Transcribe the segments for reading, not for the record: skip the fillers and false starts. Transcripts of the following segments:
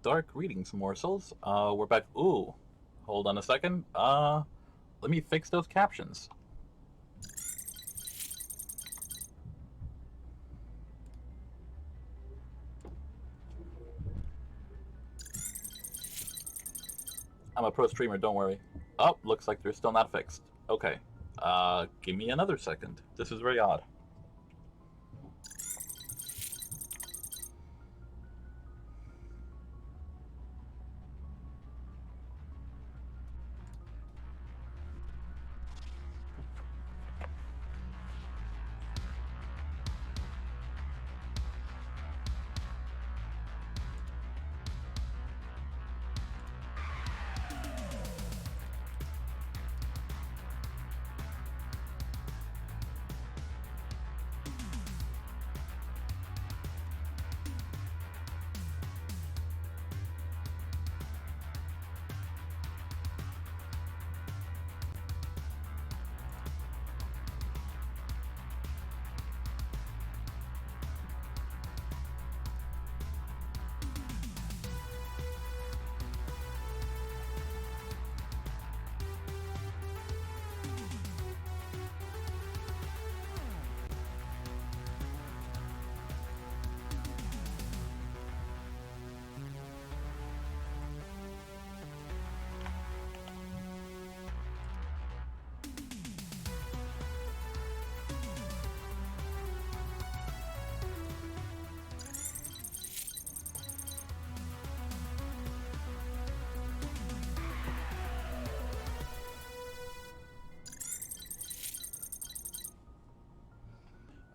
Dark greetings, morsels. We're back. Ooh, hold on a second. Let me fix those captions. I'm a pro streamer, don't worry. Oh, looks like they're still not fixed. Okay. Give me another second. This is very odd.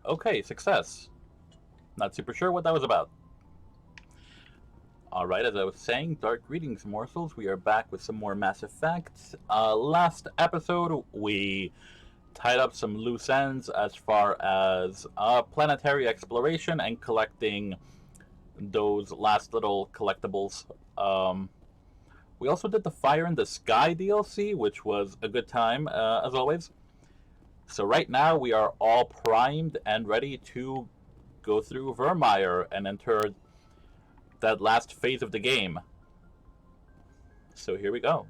Okay, success. Not super sure what that was about. Alright, as I was saying, Dark Greetings, morsels. We are back with some more Mass Effect. Last episode, we tied up some loose ends as far as planetary exploration and collecting those last little collectibles. We also did the Fire in the Sky DLC, which was a good time, as always. So right now, we are all primed and ready to go through Vermeer and enter that last phase of the game. So here we go.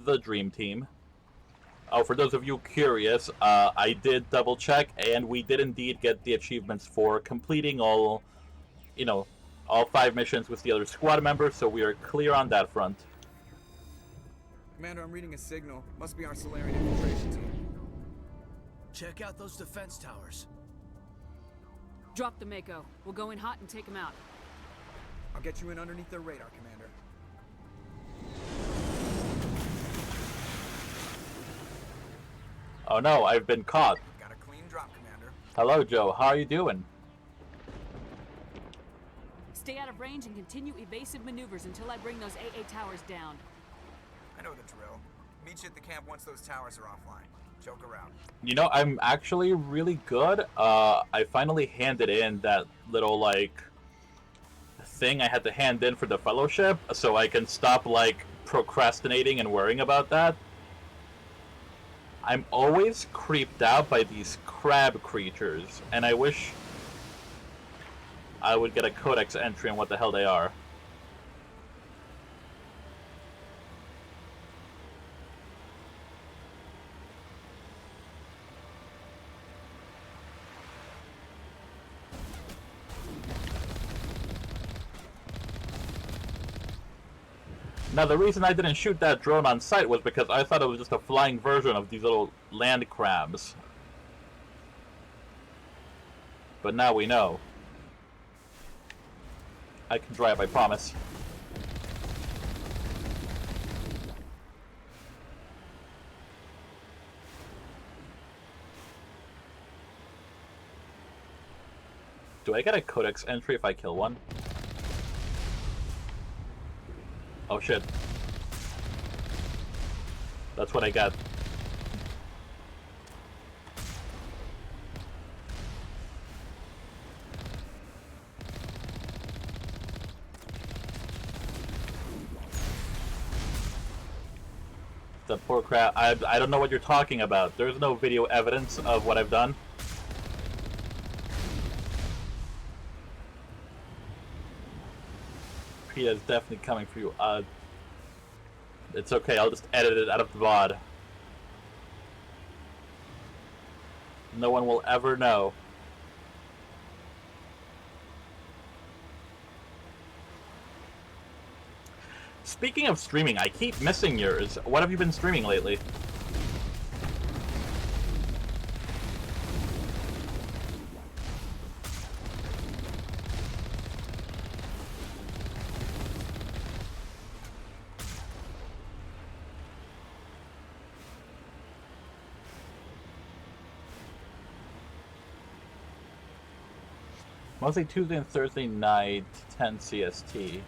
The Dream Team. Oh, for those of you curious, I did double check, and we did indeed get the achievements for completing all, all 5 missions with the other squad members, so we are clear on that front. Commander, I'm reading a signal. Must be our Solarian infiltration team. Check out those defense towers. Drop the Mako. We'll go in hot and take them out. I'll get you in underneath their radar, Commander. Oh no, I've been caught. Got a clean drop, Commander. Hello, Joe. How are you doing? Stay out of range and continue evasive maneuvers until I bring those AA towers down. I know the drill. Meet you at the camp once those towers are offline. Joke around. You know, I'm actually really good. I finally handed in that little, thing I had to hand in for the fellowship, so I can stop, procrastinating and worrying about that. I'm always creeped out by these crab creatures, and I wish I would get a codex entry on what the hell they are. Now, the reason I didn't shoot that drone on sight was because I thought it was just a flying version of these little land crabs. But now we know. I can drive, I promise. Do I get a codex entry if I kill one? Oh shit. That's what I got. The poor crap. I don't know what you're talking about. There's no video evidence of what I've done. PETA's definitely coming for you. It's okay, I'll just edit it out of the VOD. No one will ever know. Speaking of streaming, I keep missing yours. What have you been streaming lately? Mostly Tuesday and Thursday night, 10 CST.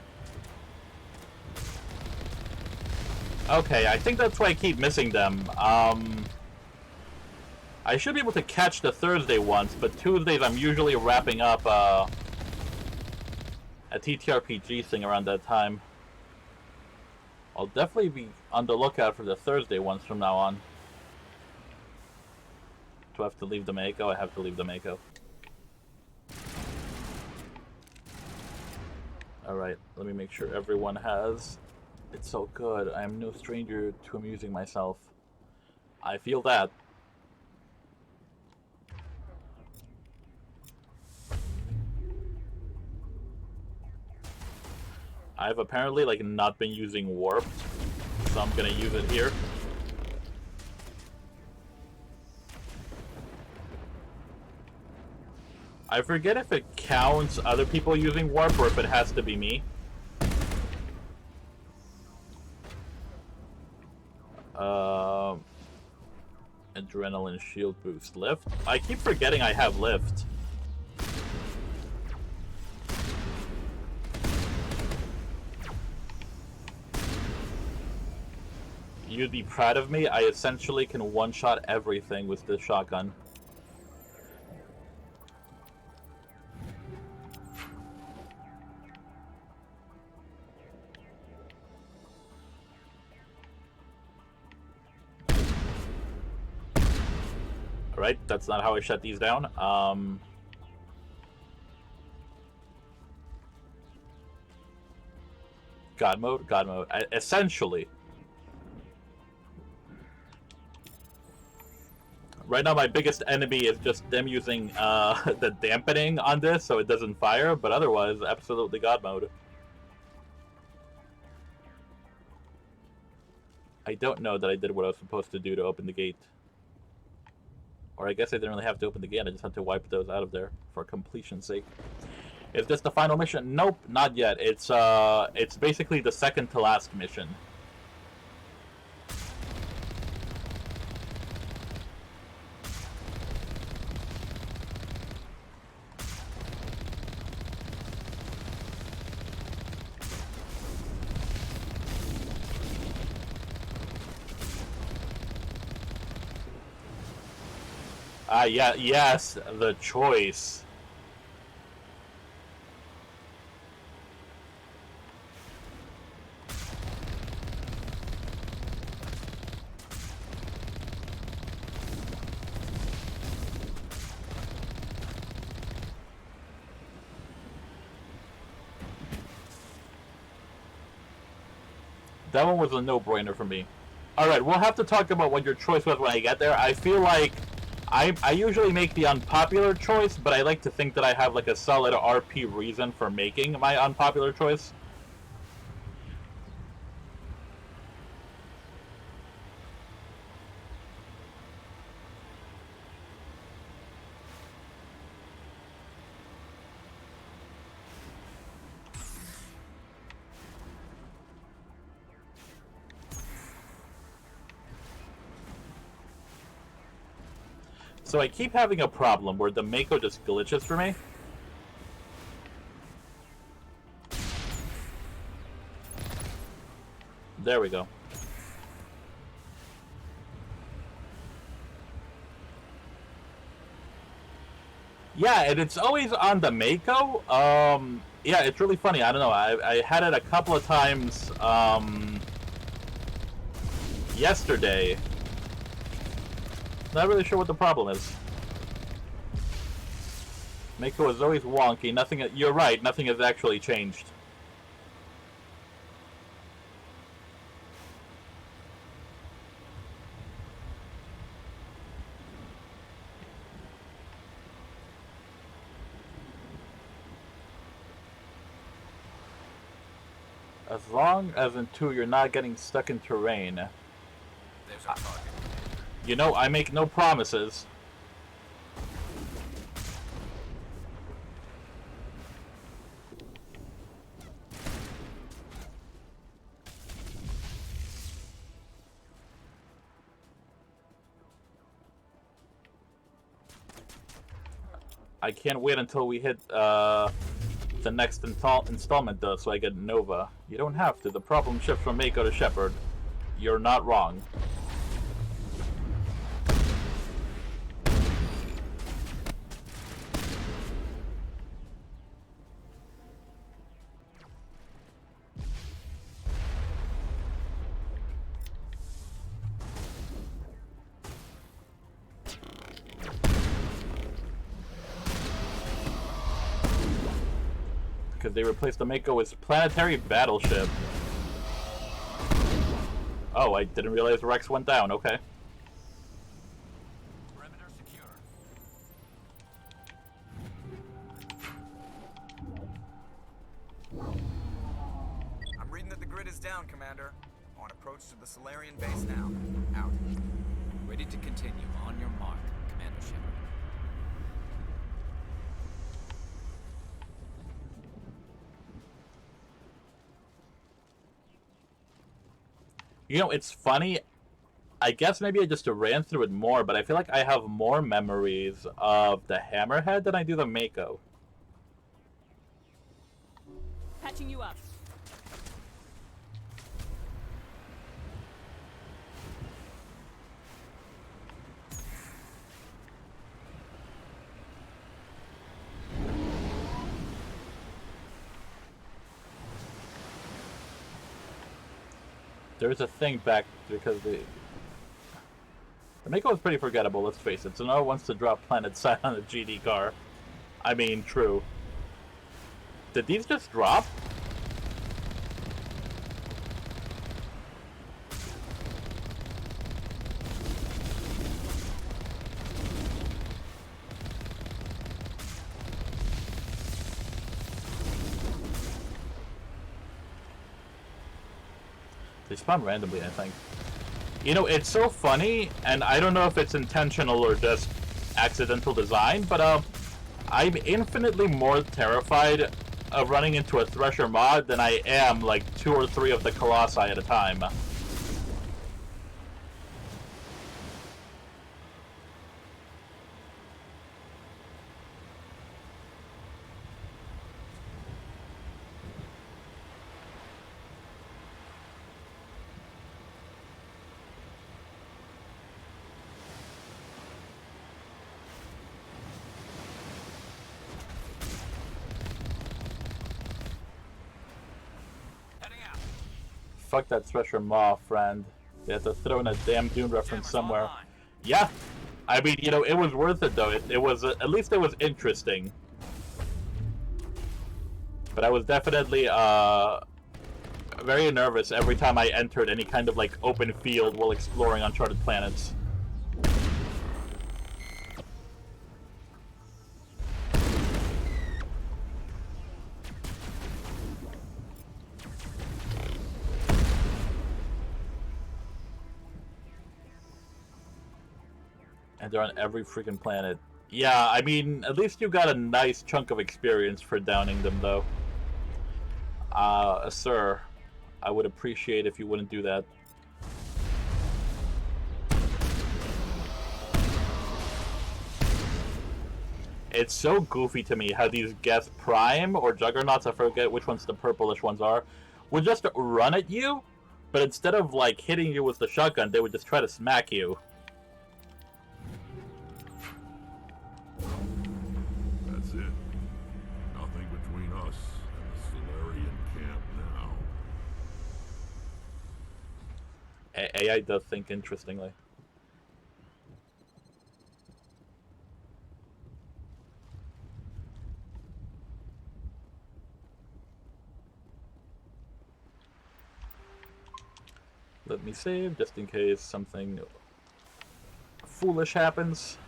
Okay, I think that's why I keep missing them. I should be able to catch the Thursday ones, but Tuesdays I'm usually wrapping up a TTRPG thing around that time. I'll definitely be on the lookout for the Thursday ones from now on. Do I have to leave the Mako? I have to leave the Mako. Alright, let me make sure everyone has. It's so good. I am no stranger to amusing myself. I feel that. I've apparently like not been using warped, so I'm gonna use it here. I forget if it counts other people using warp or if it has to be me. Adrenaline shield boost lift. I keep forgetting I have lift. You'd be proud of me. I essentially can one-shot everything with this shotgun. Right, that's not how I shut these down. God mode. Essentially. Right now my biggest enemy is just them using the dampening on this so it doesn't fire, but otherwise, absolutely God mode. I don't know that I did what I was supposed to do to open the gate. Or I guess I didn't really have to open the gate, I just had to wipe those out of there for completion's sake. Is this the final mission? Nope, not yet. It's basically the second to last mission. Yeah, yes, the choice. That one was a no-brainer for me. Alright, we'll have to talk about what your choice was when I get there. I feel like I usually make the unpopular choice, but I like to think that I have like a solid RP reason for making my unpopular choice. So I keep having a problem where the Mako just glitches for me. There we go. Yeah, and it's always on the Mako. Yeah, it's really funny. I don't know. I had it a couple of times yesterday. Not really sure what the problem is. Mako is always wonky. Nothing. You're right. Nothing has actually changed. As long as in 2 you're not getting stuck in terrain. There's our target. You know, I make no promises. I can't wait until we hit the next installment though, so I get Nova. You don't have to. The problem shifts from Mako to Shepard. You're not wrong. Because they replaced the Mako with planetary battleship. Oh, I didn't realize Rex went down. Okay. Perimeter secure. I'm reading that the grid is down, Commander. On approach to the Solarian base now. Out. Ready to continue. On your mark, Commander Shepard. You know, it's funny. I guess maybe I just ran through it more, but I feel like I have more memories of the Hammerhead than I do the Mako. Patching you up. There's a thing back because the Mako is pretty forgettable, let's face it. So no one wants to drop Planet Side on a GD car. I mean, true. Did these just drop? They spawn randomly, I think. You know, it's so funny, and I don't know if it's intentional or just accidental design, but I'm infinitely more terrified of running into a Thresher mod than I am, like, 2 or 3 of the Colossi at a time. Fuck that Thresher Maw, friend. They have to throw in a damn Dune reference somewhere. Yeah! I mean, you know, it was worth it, though. It was, at least it was interesting. But I was definitely, very nervous every time I entered any kind of, like, open field while exploring uncharted planets. And they're on every freaking planet. Yeah, I mean, at least you got a nice chunk of experience for downing them, though. Sir, I would appreciate if you wouldn't do that. It's so goofy to me how these Geth Prime or Juggernauts, I forget which ones the purplish ones are, would just run at you, but instead of, like, hitting you with the shotgun, they would just try to smack you. That's it. Nothing between us and the Solarian camp now. AI does think interestingly. Let me save just in case something foolish happens.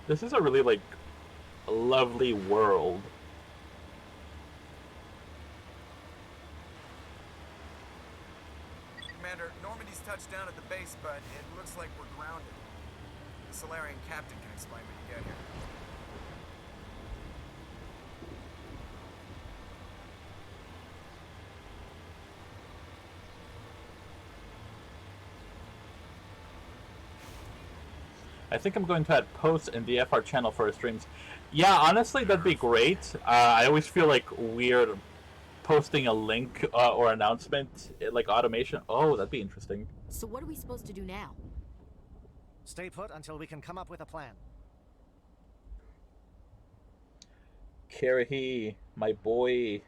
This is a really, like, lovely world. Commander, Normandy's touched down at the base, but it looks like we're grounded. The Solarian captain can explain when you get here. I think I'm going to add posts in the FR channel for our streams. Yeah, honestly, that'd be great. I always feel like weird posting a link or announcement, like automation. Oh, that'd be interesting. So what are we supposed to do now? Stay put until we can come up with a plan. Karahi, my boy.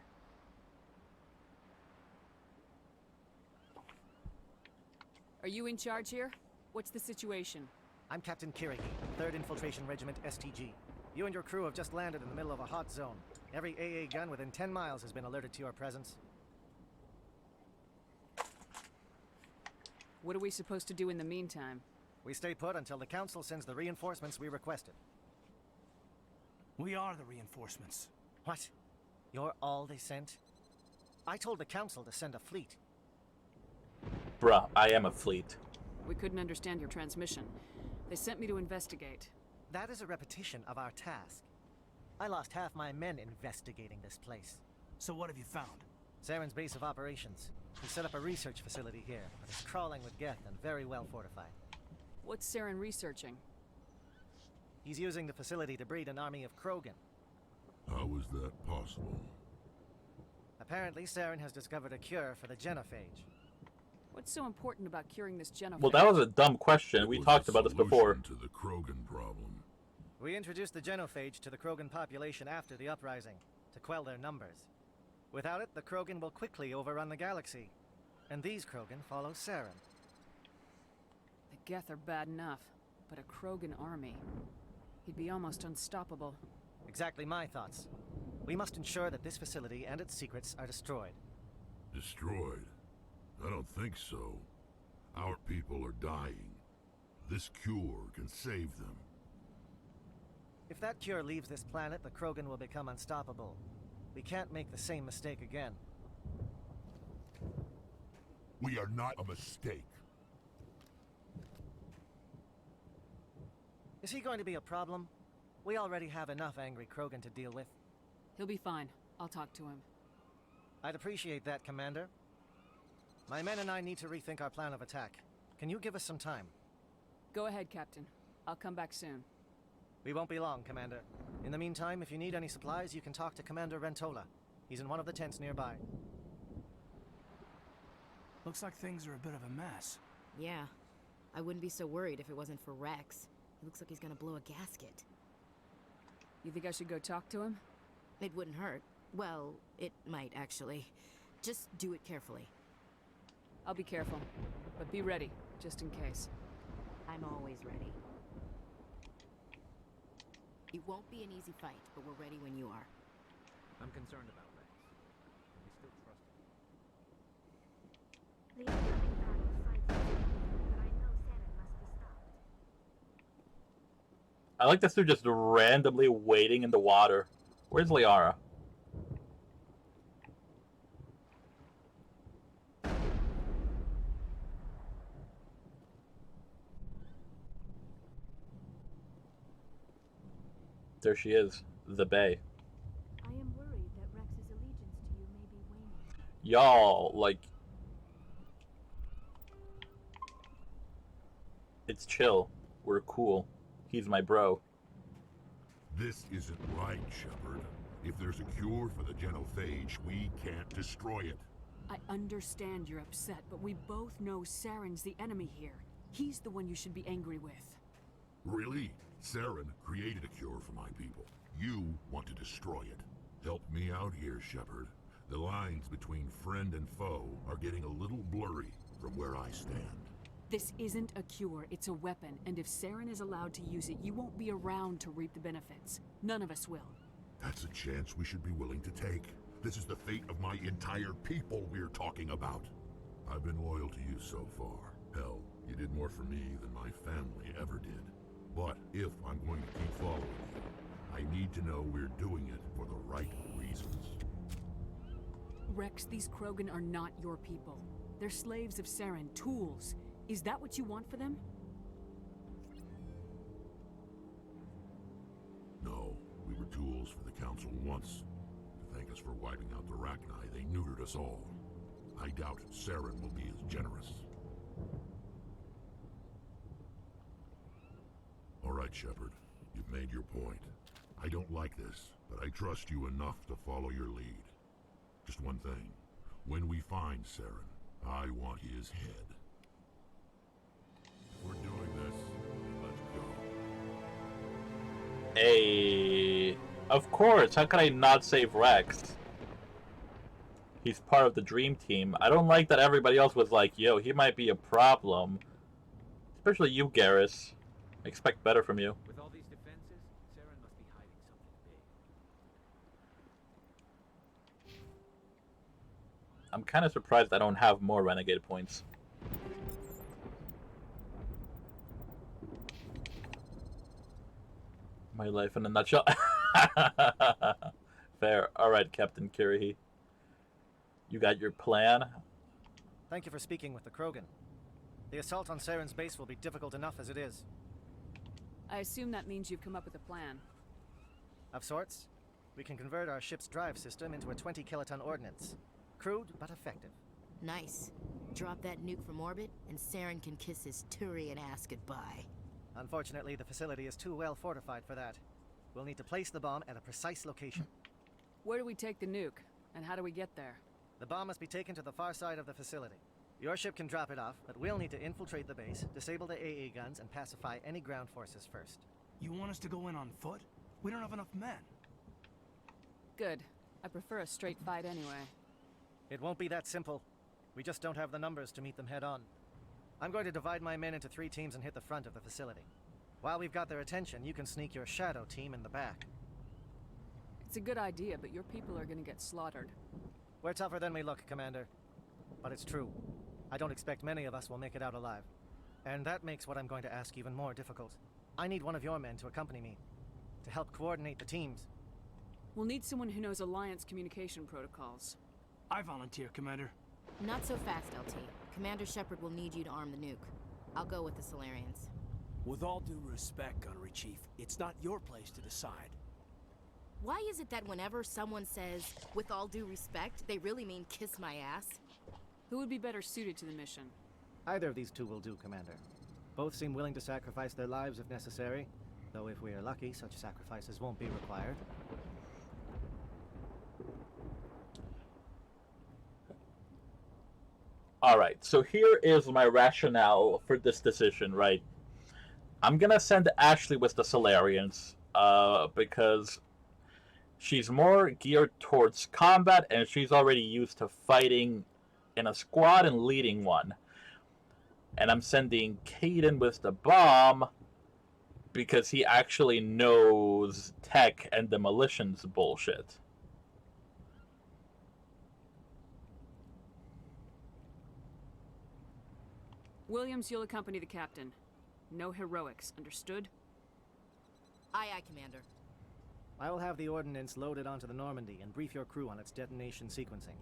Are you in charge here? What's the situation? I'm Captain Kiriki, 3rd Infiltration Regiment STG. You and your crew have just landed in the middle of a hot zone. Every AA gun within 10 miles has been alerted to your presence. What are we supposed to do in the meantime? We stay put until the Council sends the reinforcements we requested. We are the reinforcements. What? You're all they sent? I told the Council to send a fleet. Bruh, I am a fleet. We couldn't understand your transmission. They sent me to investigate. That is a repetition of our task. I lost half my men investigating this place. So what have you found? Saren's base of operations. He set up a research facility here, but it's crawling with Geth and very well fortified. What's Saren researching? He's using the facility to breed an army of Krogan. How is that possible? Apparently, Saren has discovered a cure for the genophage. What's so important about curing this genophage? Well, that was a dumb question. It We was talked the about this before. solution to the Krogan problem. We introduced the genophage to the Krogan population after the uprising, to quell their numbers. Without it, the Krogan will quickly overrun the galaxy. And these Krogan follow Saren. The Geth are bad enough, but a Krogan army. He'd be almost unstoppable. Exactly my thoughts. We must ensure that this facility and its secrets are destroyed. Destroyed? I don't think so. Our people are dying. This cure can save them. If that cure leaves this planet, the Krogan will become unstoppable. We can't make the same mistake again. We are not a mistake. Is he going to be a problem? We already have enough angry Krogan to deal with. He'll be fine. I'll talk to him. I'd appreciate that, Commander. My men and I need to rethink our plan of attack. Can you give us some time? Go ahead, Captain. I'll come back soon. We won't be long, Commander. In the meantime, if you need any supplies, you can talk to Commander Rentola. He's in one of the tents nearby. Looks like things are a bit of a mess. Yeah. I wouldn't be so worried if it wasn't for Rex. He looks like he's gonna blow a gasket. You think I should go talk to him? It wouldn't hurt. Well, it might, actually. Just do it carefully. I'll be careful, but be ready, just in case. I'm always ready. It won't be an easy fight, but we're ready when you are. I'm concerned about Rex. We still trust him. The incoming battle fights but I know Saren must be stopped. I like this dude just randomly waiting in the water. Where's Liara? There she is, the Bay. I am worried that Rex's allegiance to you may be waning. Y'all, like... It's chill. We're cool. He's my bro. This isn't right, Shepard. If there's a cure for the genophage, we can't destroy it. I understand you're upset, but we both know Saren's the enemy here. He's the one you should be angry with. Really? Saren created a cure for my people. You want to destroy it. Help me out here, Shepard. The lines between friend and foe are getting a little blurry from where I stand. This isn't a cure, it's a weapon, and if Saren is allowed to use it, you won't be around to reap the benefits. None of us will. That's a chance we should be willing to take. This is the fate of my entire people we're talking about. I've been loyal to you so far. Hell, you did more for me than my family ever did. But if I'm going to keep following you, I need to know we're doing it for the right reasons. Rex, these Krogan are not your people. They're slaves of Saren, tools. Is that what you want for them? No, we were tools for the Council once. To thank us for wiping out the Rachni, they neutered us all. I doubt Saren will be as generous. All right, Shepard. You've made your point. I don't like this, but I trust you enough to follow your lead. Just one thing. When we find Saren, I want his head. If we're doing this, let's go. Of course, how could I not save Rex? He's part of the dream team. I don't like that everybody else was like, yo, he might be a problem. Especially you, Garrus. I expect better from you. With all these defenses, Saren must be hiding something big. I'm kind of surprised I don't have more renegade points. My life in a nutshell. Fair. Alright, Captain Kirihi. You got your plan? Thank you for speaking with the Krogan. The assault on Saren's base will be difficult enough as it is. I assume that means you've come up with a plan. Of sorts. We can convert our ship's drive system into a 20-kiloton ordnance. Crude, but effective. Nice. Drop that nuke from orbit, and Saren can kiss his Turian ass goodbye. Unfortunately, the facility is too well fortified for that. We'll need to place the bomb at a precise location. Where do we take the nuke? And how do we get there? The bomb must be taken to the far side of the facility. Your ship can drop it off, but we'll need to infiltrate the base, disable the AA guns, and pacify any ground forces first. You want us to go in on foot? We don't have enough men. Good. I prefer a straight fight anyway. It won't be that simple. We just don't have the numbers to meet them head on. I'm going to divide my men into 3 teams and hit the front of the facility. While we've got their attention, you can sneak your shadow team in the back. It's a good idea, but your people are gonna get slaughtered. We're tougher than we look, Commander. But it's true. I don't expect many of us will make it out alive. And that makes what I'm going to ask even more difficult. I need one of your men to accompany me, to help coordinate the teams. We'll need someone who knows Alliance communication protocols. I volunteer, Commander. Not so fast, LT. Commander Shepard will need you to arm the nuke. I'll go with the Solarians. With all due respect, Gunnery Chief, it's not your place to decide. Why is it that whenever someone says, with all due respect, they really mean kiss my ass? Who would be better suited to the mission? Either of these 2 will do, Commander. Both seem willing to sacrifice their lives if necessary, though if we are lucky, such sacrifices won't be required. Alright, so here is my rationale for this decision, right? I'm gonna send Ashley with the Solarians, because she's more geared towards combat, and she's already used to fighting in a squad and leading one. And I'm sending Caden with the bomb because he actually knows tech and demolitions bullshit. Williams, you'll accompany the captain. No heroics, understood? Aye, aye, Commander. I will have the ordnance loaded onto the Normandy and brief your crew on its detonation sequencing.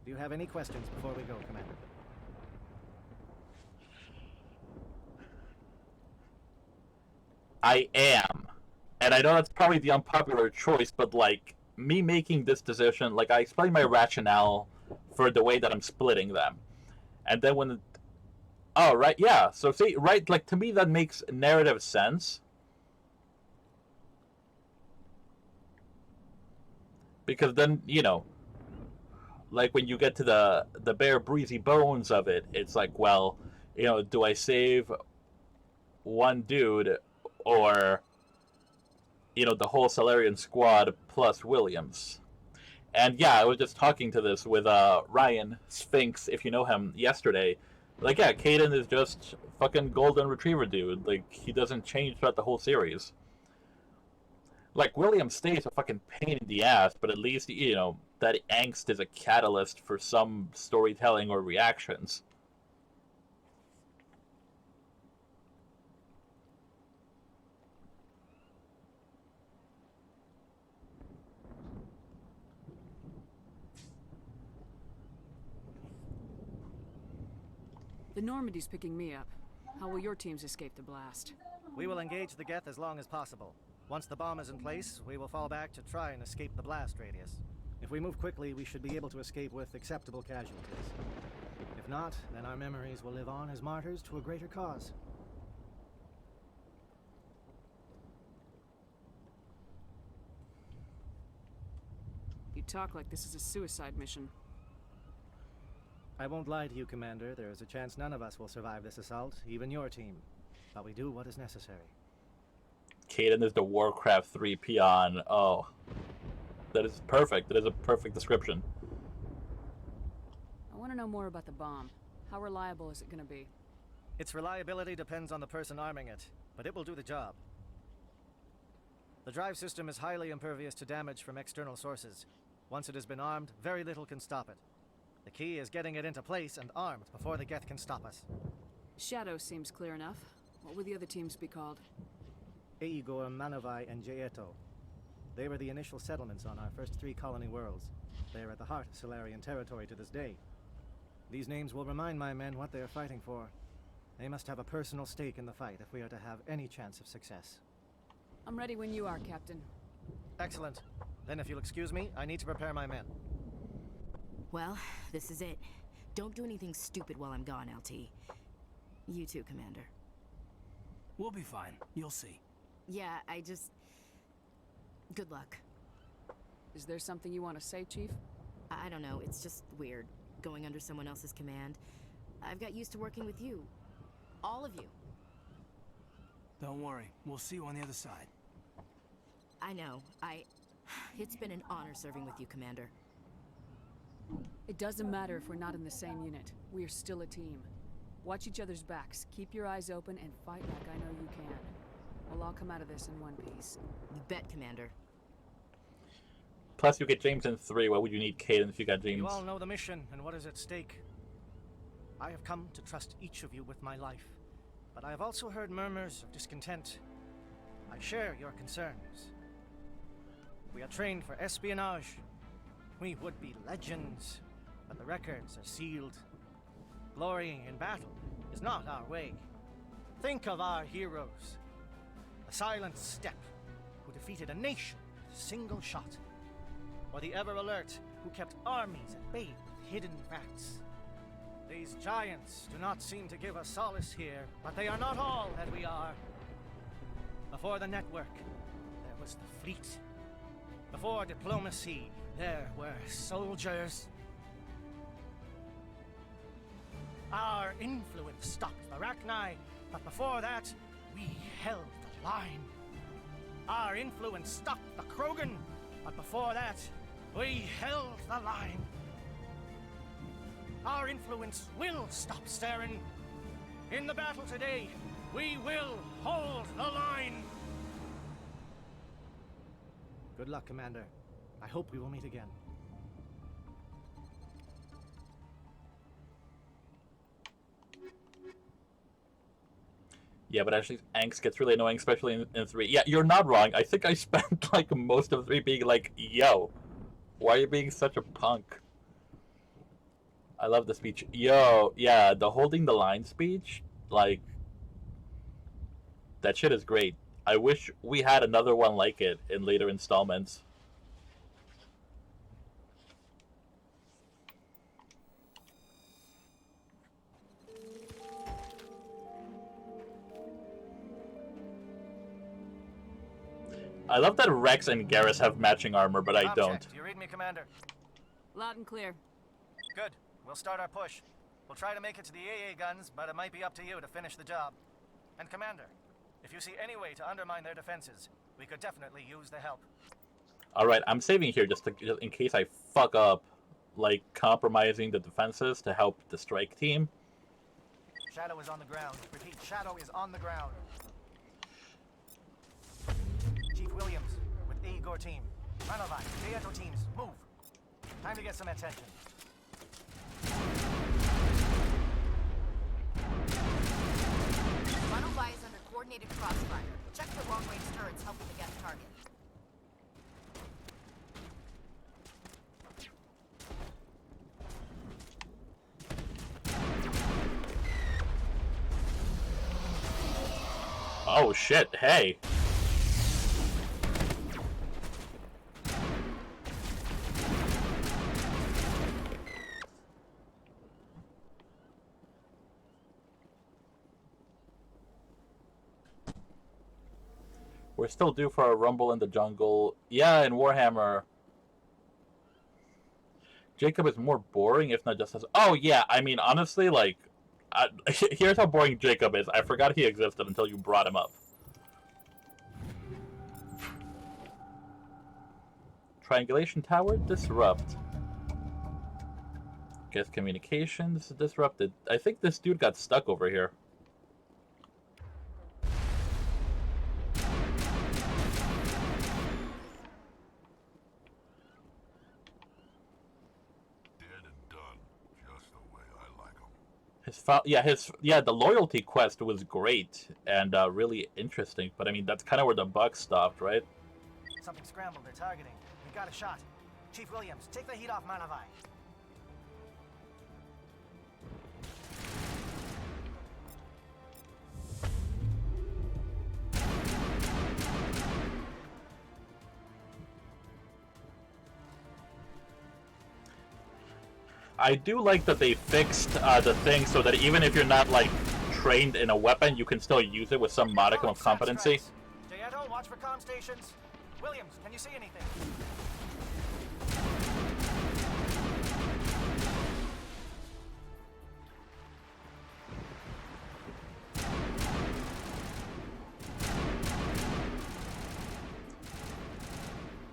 Do you have any questions before we go, Commander? I am. And I know that's probably the unpopular choice, but, like, me making this decision, like, I explained my rationale for the way that I'm splitting them. And then when... Oh, right, yeah. So, see, right, like, to me that makes narrative sense. Because then, you know, like, when you get to the bare, breezy bones of it, it's like, well, you know, do I save one dude or the whole Solarian squad plus Williams. And yeah, I was just talking to this with Ryan Sphinx, if you know him, yesterday. Like, yeah, Caden is just fucking golden retriever dude. Like, he doesn't change throughout the whole series. Like, William stays a fucking pain in the ass, but at least, that angst is a catalyst for some storytelling or reactions. The Normandy's picking me up. How will your teams escape the blast? We will engage the Geth as long as possible. Once the bomb is in place, we will fall back to try and escape the blast radius. If we move quickly, we should be able to escape with acceptable casualties. If not, then our memories will live on as martyrs to a greater cause. You talk like this is a suicide mission. I won't lie to you, Commander. There is a chance none of us will survive this assault, even your team. But we do what is necessary. Caden is the Warcraft 3 peon. Oh. That is perfect. That is a perfect description. I want to know more about the bomb. How reliable is it going to be? Its reliability depends on the person arming it, but it will do the job. The drive system is highly impervious to damage from external sources. Once it has been armed, very little can stop it. The key is getting it into place and armed before the Geth can stop us. Shadow seems clear enough. What will the other teams be called? Eigor, Manovai, and Jaeto. They were the initial settlements on our first 3 colony worlds. They are at the heart of Solarian territory to this day. These names will remind my men what they are fighting for. They must have a personal stake in the fight if we are to have any chance of success. I'm ready when you are, Captain. Excellent. Then if you'll excuse me, I need to prepare my men. Well, this is it. Don't do anything stupid while I'm gone, LT. You too, Commander. We'll be fine. You'll see. Yeah, good luck. Is there something you want to say, Chief? I don't know, it's just weird, going under someone else's command. I've got used to working with you. All of you. Don't worry. We'll see you on the other side. I know. It's been an honor serving with you, Commander. It doesn't matter if we're not in the same unit. We are still a team. Watch each other's backs, keep your eyes open, and fight like I know you can. We'll all come out of this in one piece. You bet, Commander. Plus, you get James in 3. Why would you need Caden if you got James? You all know the mission and what is at stake. I have come to trust each of you with my life, but I have also heard murmurs of discontent. I share your concerns. We are trained for espionage. We would be legends, but the records are sealed. Glorying in battle is not our way. Think of our heroes. The silent steppe who defeated a nation with a single shot. Or the ever-alert who kept armies at bay with hidden facts. These giants do not seem to give us solace here, but they are not all that we are. Before the network, there was the fleet. Before diplomacy, there were soldiers. Our influence stopped the Rachni, but before that, we held the line. Our influence stopped the Krogan, but before that, we held the line. Our influence will stop Saren. In the battle today, we will hold the line. Good luck, Commander. I hope we will meet again. Yeah, but actually, angst gets really annoying, especially in 3. Yeah, you're not wrong. I think I spent like most of 3 being like, yo, why are you being such a punk? I love the speech. Yo, yeah, the holding the line speech, like, that shit is great. I wish we had another one like it in later installments. I love that Rex and Garrus have matching armor, but I don't. Do you read me, Commander? Loud and clear. Good. We'll start our push. We'll try to make it to the AA guns, but it might be up to you to finish the job. And Commander, If you see any way to undermine their defenses, we could definitely use the help. Alright, I'm saving here just in case I fuck up, like, compromising the defenses to help the strike team. Shadow is on the ground. Repeat, Shadow is on the ground. Chief Williams, with the Igor team. Manovai, Prieto teams, move. Time to get some attention. Manovai is under coordinated crossfire. Check for long-range turrets helping to get target. Oh shit, hey. We're still due for a rumble in the jungle. Yeah, in Warhammer. Jacob is more boring, if not just as... Oh, yeah, I mean, honestly, like... here's how boring Jacob is. I forgot he existed until you brought him up. Triangulation tower, disrupt. Guess communications, disrupted. I think this dude got stuck over here. The loyalty quest was great and really interesting, but I mean that's kind of where the buck stopped, right? Something scrambled. They're targeting. We got a shot. Chief Williams, take the heat off Manovai. I do like that they fixed the thing so that even if you're not like trained in a weapon, you can still use it with some modicum of competency. Jayeto, watch for comm stations. Williams, can you see anything?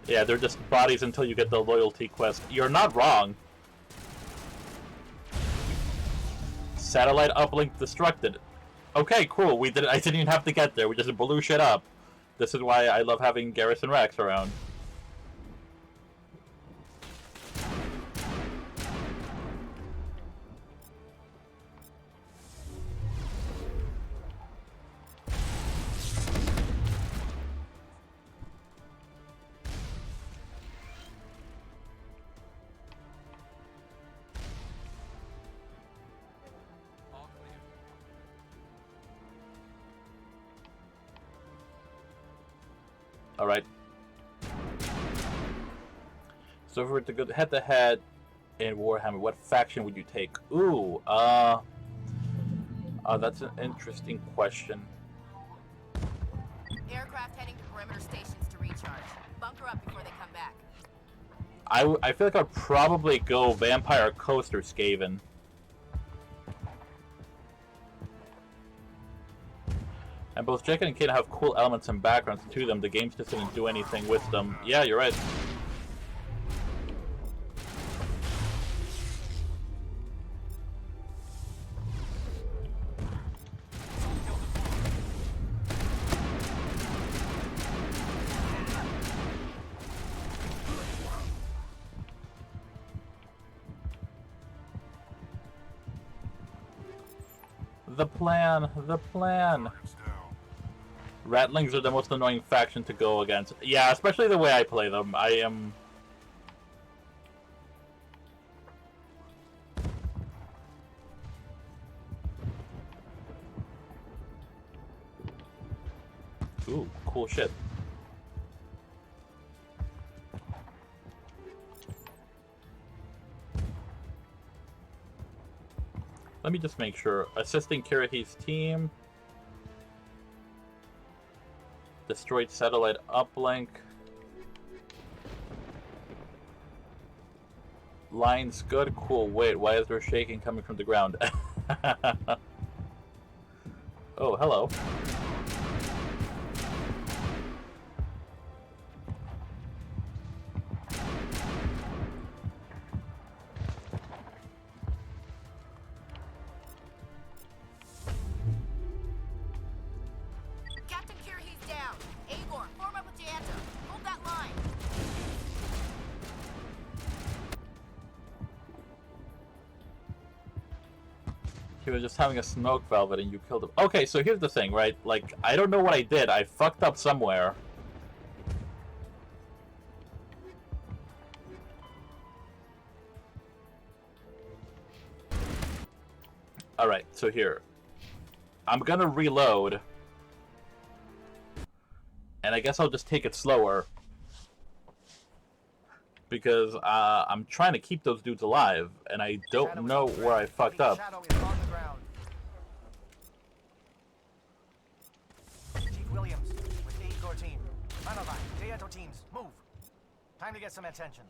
Yeah, they're just bodies until you get the loyalty quest. You're not wrong. Satellite uplink destructed. Okay, cool. I didn't even have to get there. We just blew shit up. This is why I love having Garrison Rex around. Alright. So if we were to go head-to-head in Warhammer, what faction would you take? Ooh, that's an interesting question. Aircraft heading to perimeter stations to recharge. Bunker up before they come back. I feel like I'd probably go Vampire Coast or Skaven. And both Jacob and Kid have cool elements and backgrounds to them. The games just didn't do anything with them. Yeah, you're right. The plan. Ratlings are the most annoying faction to go against. Yeah, especially the way I play them. I am... Ooh, cool shit. Let me just make sure. Assisting Kirahi's team. Destroyed satellite uplink. Lines good. Cool. Wait, why is there shaking coming from the ground? Oh, hello. He was just having a smoke velvet and you killed him. Okay, so here's the thing, right? Like, I don't know what I did. I fucked up somewhere. Alright, so here. I'm gonna reload. And I guess I'll just take it slower. Because I'm trying to keep those dudes alive. And I don't know where I fucked up. Shadow is on the ground. Chief Williams with the Igor team. Manovan, Deato teams, move. Time to get some attention.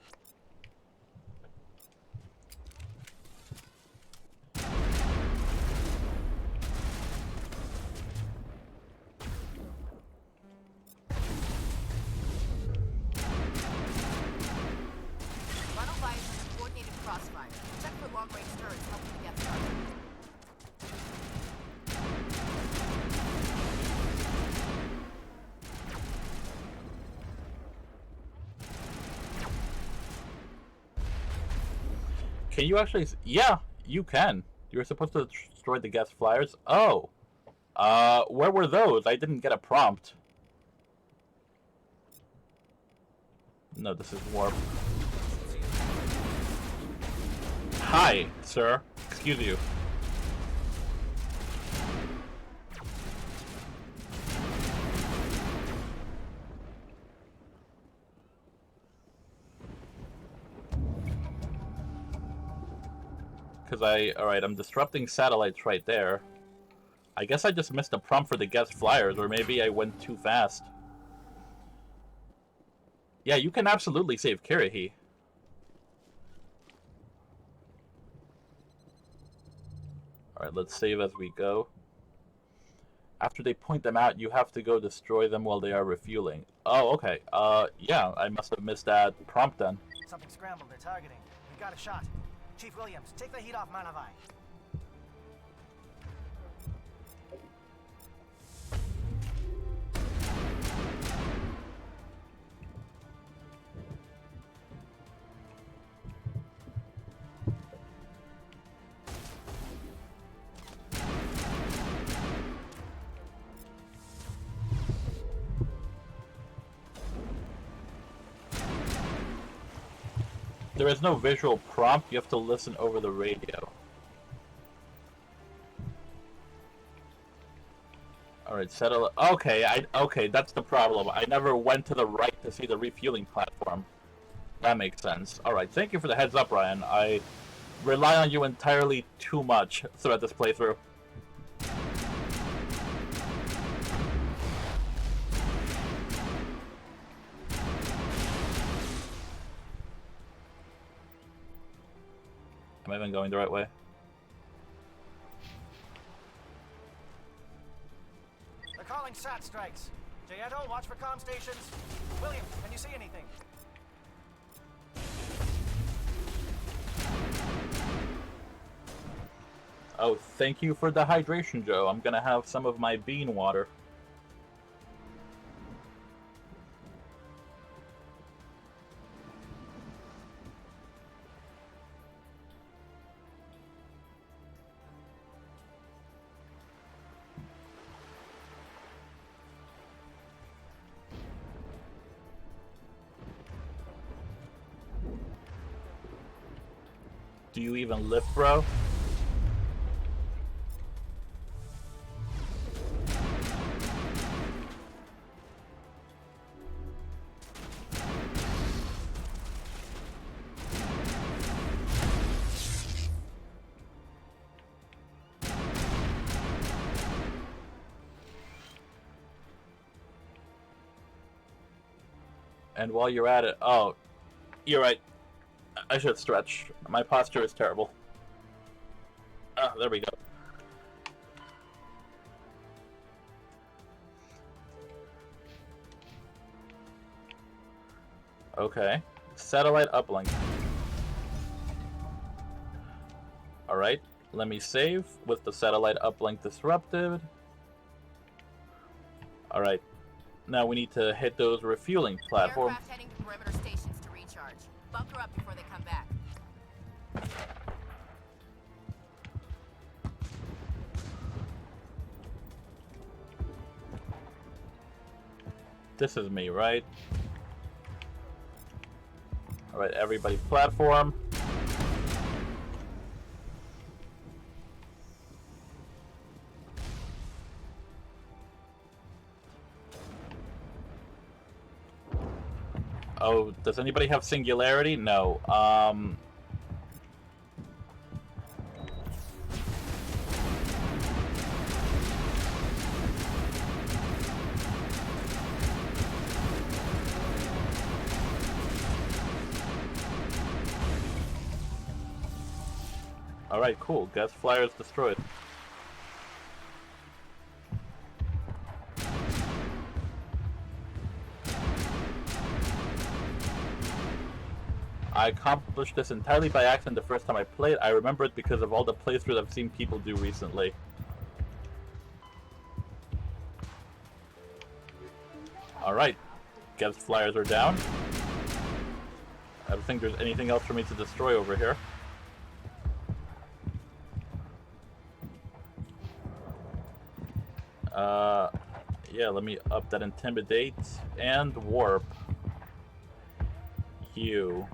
Crossfire. Check for long-range turrets helping to get started. Can you actually... Yeah, you can. You were supposed to destroy the guest flyers. Oh. Where were those? I didn't get a prompt. No, this is warp. Hi, sir. Excuse you. Alright, I'm disrupting satellites right there. I guess I just missed a prompt for the guest flyers, or maybe I went too fast. Yeah, you can absolutely save Kirihi. Alright, let's save as we go. After they point them out, you have to go destroy them while they are refueling. Oh, okay. Yeah, I must have missed that prompt then. Something scrambled, they're targeting. We got a shot. Chief Williams, take the heat off Manavai. There is no visual prompt, you have to listen over the radio. Alright, settle. Okay, that's the problem. I never went to the right to see the refueling platform. That makes sense. Alright, thank you for the heads up, Ryan. I rely on you entirely too much throughout this playthrough. Am I even going the right way? They're calling SAT strikes. Jayeto, watch for comm stations. William, can you see anything? Oh, thank you for the hydration, Joe. I'm gonna have some of my bean water. Do you even lift, bro? And while you're at it, oh, you're right. I should stretch. My posture is terrible. Ah, there we go. Okay. Satellite uplink. Alright, let me save with the satellite uplink disrupted. Alright. Now we need to hit those refueling platforms. Aircraft heading to perimeter stations to recharge. Bunker up before they come back. This is me, right? Alright, everybody platform. Oh, does anybody have singularity? No. Alright, cool. Gas flyers destroyed. I accomplished this entirely by accident the first time I played. I remember it because of all the playthroughs I've seen people do recently. Alright. Gas flyers are down. I don't think there's anything else for me to destroy over here. Yeah, let me up that intimidate and warp you.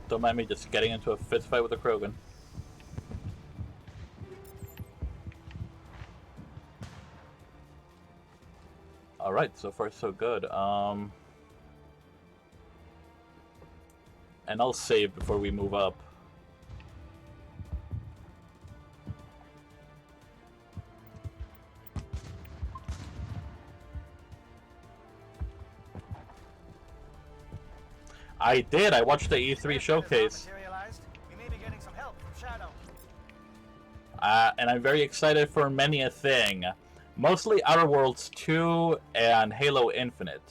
Don't mind me just getting into a fist fight with a Krogan. Alright, so far so good. And I'll save before we move up. I did. I watched the E3 showcase. We may be getting some help from Shadow. And I'm very excited for many a thing. Mostly Outer Worlds 2 and Halo Infinite.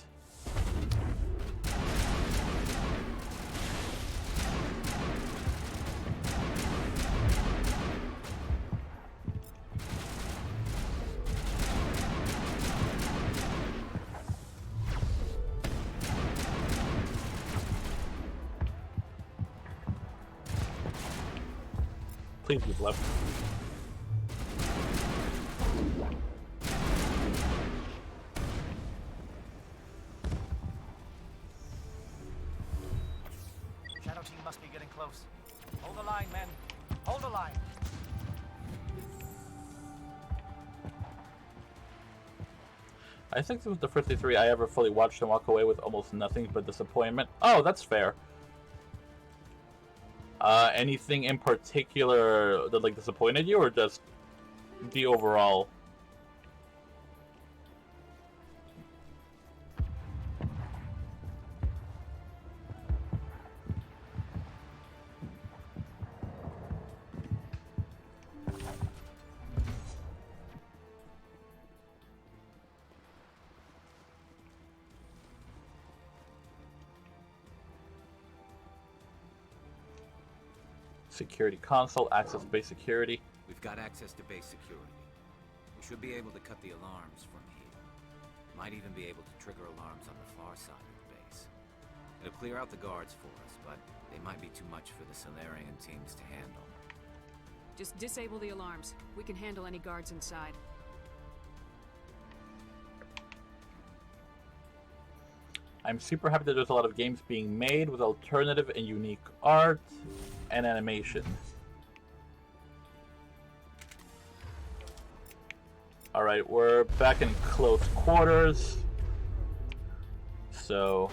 Please move left. Shadow team must be getting close. Hold the line, men. Hold the line. I think this was the first E3 I ever fully watched and walk away with almost nothing but disappointment. Oh, that's fair. Anything in particular that like disappointed you, or just the overall? Security console, access base security. We've got access to base security. We should be able to cut the alarms from here. Might even be able to trigger alarms on the far side of the base. It'll clear out the guards for us, but they might be too much for the Solarian teams to handle. Just disable the alarms. We can handle any guards inside. I'm super happy that there's a lot of games being made with alternative and unique art and animation. Alright, we're back in close quarters. So...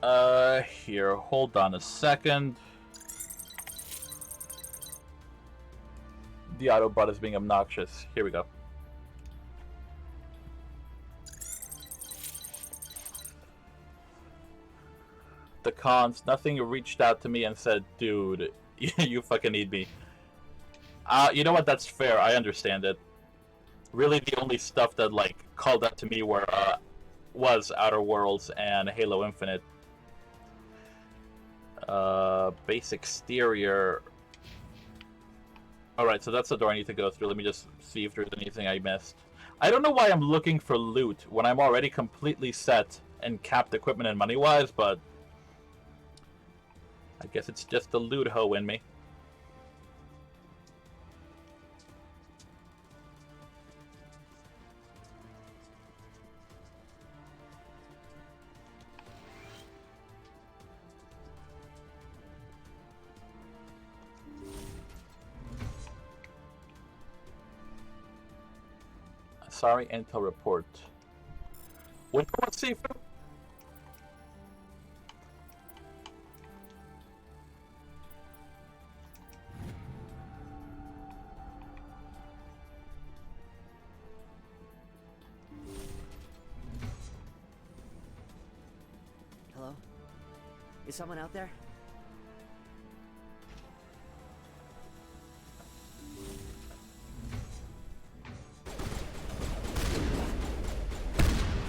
Here, hold on a second. The Autobot is being obnoxious. Here we go. The cons, nothing reached out to me and said, dude, you fucking need me. You know what, that's fair, I understand it. Really, the only stuff that, like, called out to me was Outer Worlds and Halo Infinite. Base exterior. Alright, so that's the door I need to go through. Let me just see if there's anything I missed. I don't know why I'm looking for loot when I'm already completely set and capped equipment and money-wise, but I guess it's just the loot hoe in me. Sorry, intel report. Winter was seafood? Hello? Is someone out there?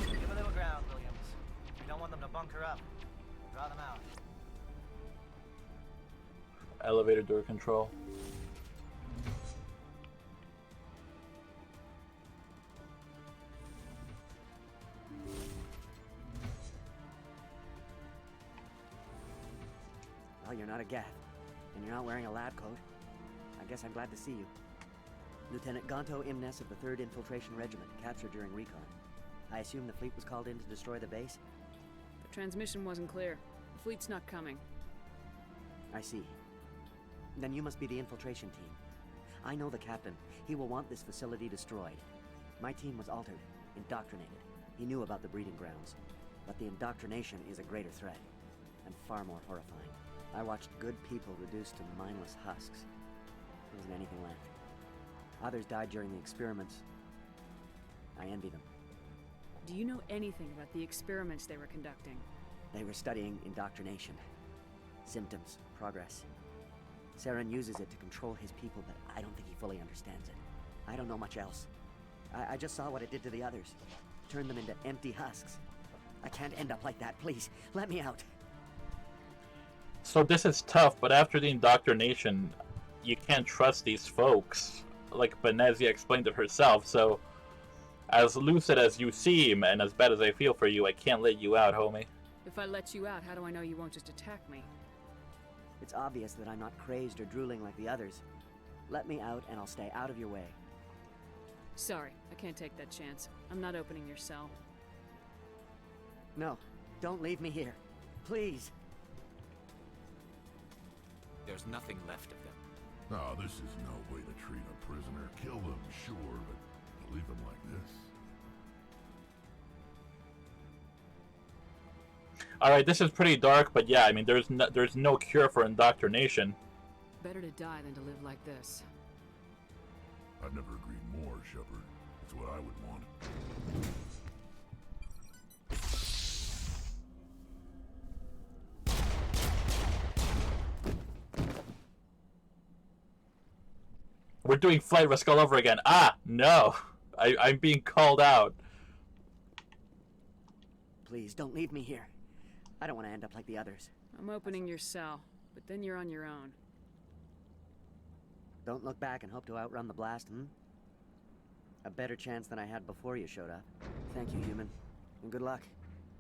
Give a little ground, Williams. We don't want them to bunker up. Draw them out. Elevator door control. Well, you're not a Gath, and you're not wearing a lab coat. I guess I'm glad to see you. Lieutenant Gonto Imnes of the 3rd Infiltration Regiment, captured during recon. I assume the fleet was called in to destroy the base? The transmission wasn't clear. The fleet's not coming. I see. Then you must be the infiltration team. I know the captain. He will want this facility destroyed. My team was altered, indoctrinated. He knew about the breeding grounds. But the indoctrination is a greater threat, and far more horrifying. I watched good people reduced to mindless husks. There wasn't anything left. Others died during the experiments. I envy them. Do you know anything about the experiments they were conducting? They were studying indoctrination. Symptoms, progress. Saren uses it to control his people, but I don't think he fully understands it. I don't know much else. I just saw what it did to the others. Turned them into empty husks. I can't end up like that, please. Let me out. So this is tough, but after the indoctrination, you can't trust these folks. Like Benezia explained it herself, so as lucid as you seem, and as bad as I feel for you, I can't let you out, homie. If I let you out, how do I know you won't just attack me? It's obvious that I'm not crazed or drooling like the others. Let me out and I'll stay out of your way. Sorry, I can't take that chance. I'm not opening your cell. No, don't leave me here. Please. There's nothing left of them. No, this is no way to treat a prisoner. Kill them, sure, but leave them like this. Alright, this is pretty dark, but yeah, I mean, there's no cure for indoctrination. Better to die than to live like this. I've never agreed more, Shepard. It's what I would want. We're doing flight risk all over again. Ah, no. I'm being called out. Please, don't leave me here. I don't want to end up like the others. I'm opening your cell, but then you're on your own. Don't look back and hope to outrun the blast, A better chance than I had before you showed up. Thank you, human. And good luck.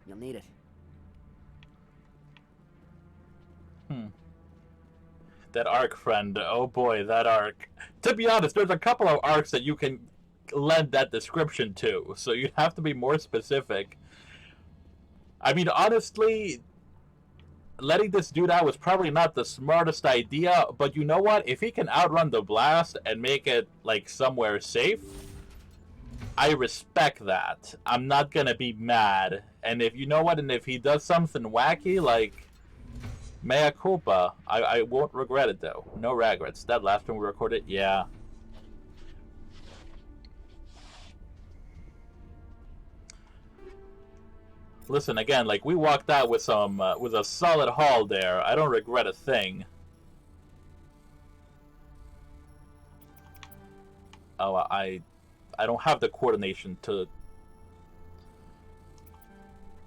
You'll need it. That arc, friend. Oh boy, that arc. To be honest, there's a couple of arcs that you can lend that description to, so you have to be more specific. I mean, honestly, letting this dude out was probably not the smartest idea, but you know what? If he can outrun the blast and make it, like, somewhere safe, I respect that. I'm not gonna be mad And if you know what, and if he does something wacky, like mea culpa, I won't regret it though. No regrets. That last one we recorded, yeah. Listen, again, like we walked out with some with a solid haul there. I don't regret a thing. Oh, I don't have the coordination to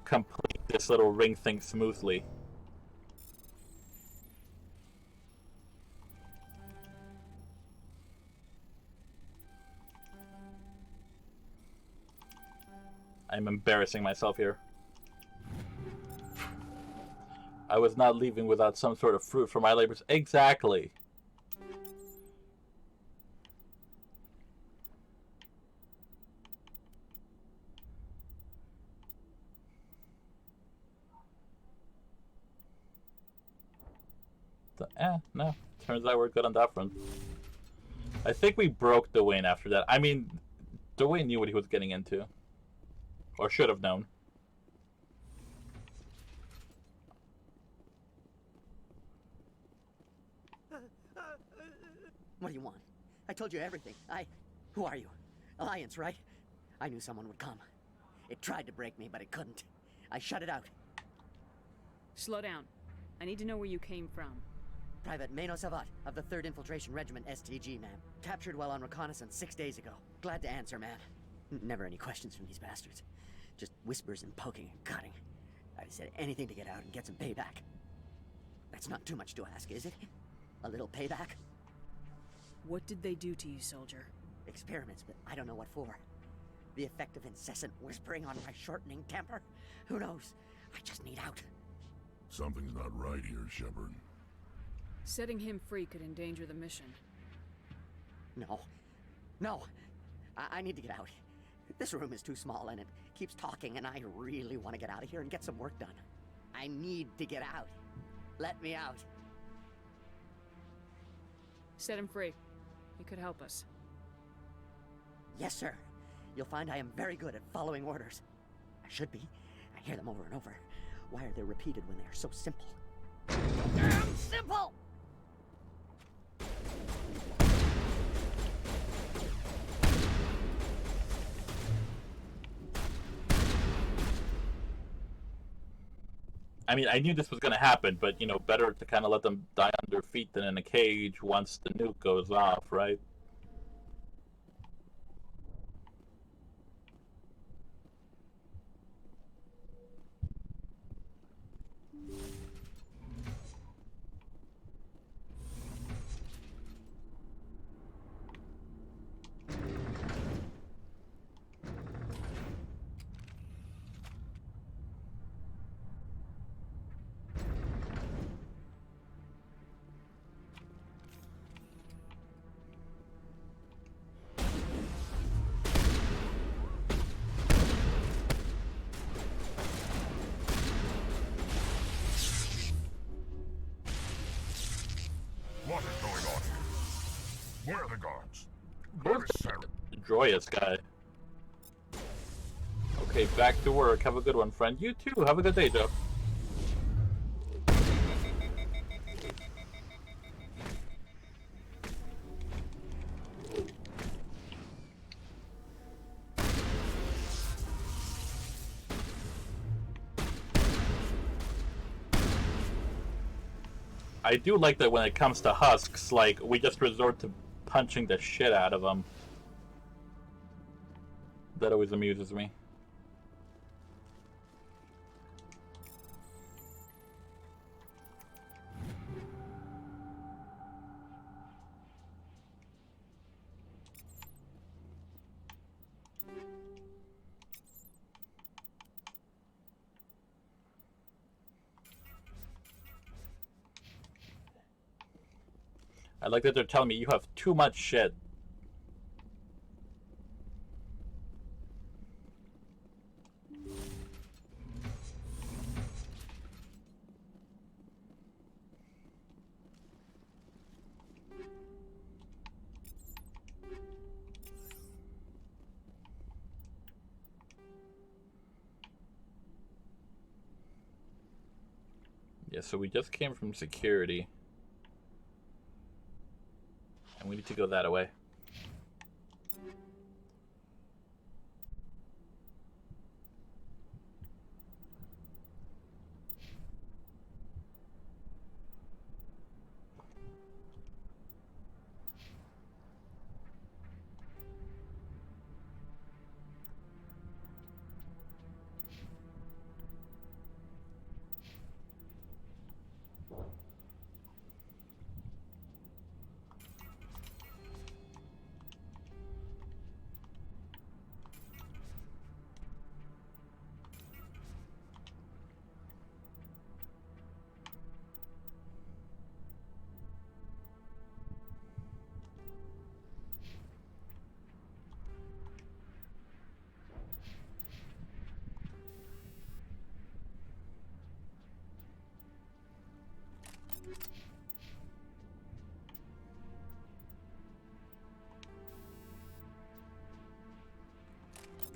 complete this little ring thing smoothly. I'm embarrassing myself here. I was not leaving without some sort of fruit for my labors. Exactly. No. Turns out we're good on that front. I think we broke Dwayne after that. I mean, Dwayne knew what he was getting into. Or should have known. What do you want? I told you everything. Who are you? Alliance, right? I knew someone would come. It tried to break me, but it couldn't. I shut it out. Slow down. I need to know where you came from. Private Mano Savat of the 3rd Infiltration Regiment, STG, ma'am. Captured while on reconnaissance 6 days ago. Glad to answer, ma'am. Never any questions from these bastards. Just whispers and poking and cutting. I said anything to get out and get some payback. That's not too much to ask, is it? A little payback? What did they do to you, soldier? Experiments, but I don't know what for. The effect of incessant whispering on my shortening temper? Who knows? I just need out. Something's not right here, Shepard. Setting him free could endanger the mission. No. No! I need to get out. This room is too small and it keeps talking and I really want to get out of here and get some work done. I need to get out. Let me out. Set him free. He could help us. Yes, sir. You'll find I am very good at following orders. I should be. I hear them over and over. Why are they repeated when they are so simple? Damn simple! I mean, I knew this was going to happen, but, you know, better to kind of let them die on their feet than in a cage once the nuke goes off, right? What is going on here? Where are the guards? Where's Where's Sarah? the joyous guy? Okay, back to work. Have a good one, friend. You too. Have a good day, Joe. I do like that when it comes to husks, like, we just resort to punching the shit out of them. That always amuses me. I like that they're telling me you have too much shit. Yeah, so we just came from security. And we need to go that way.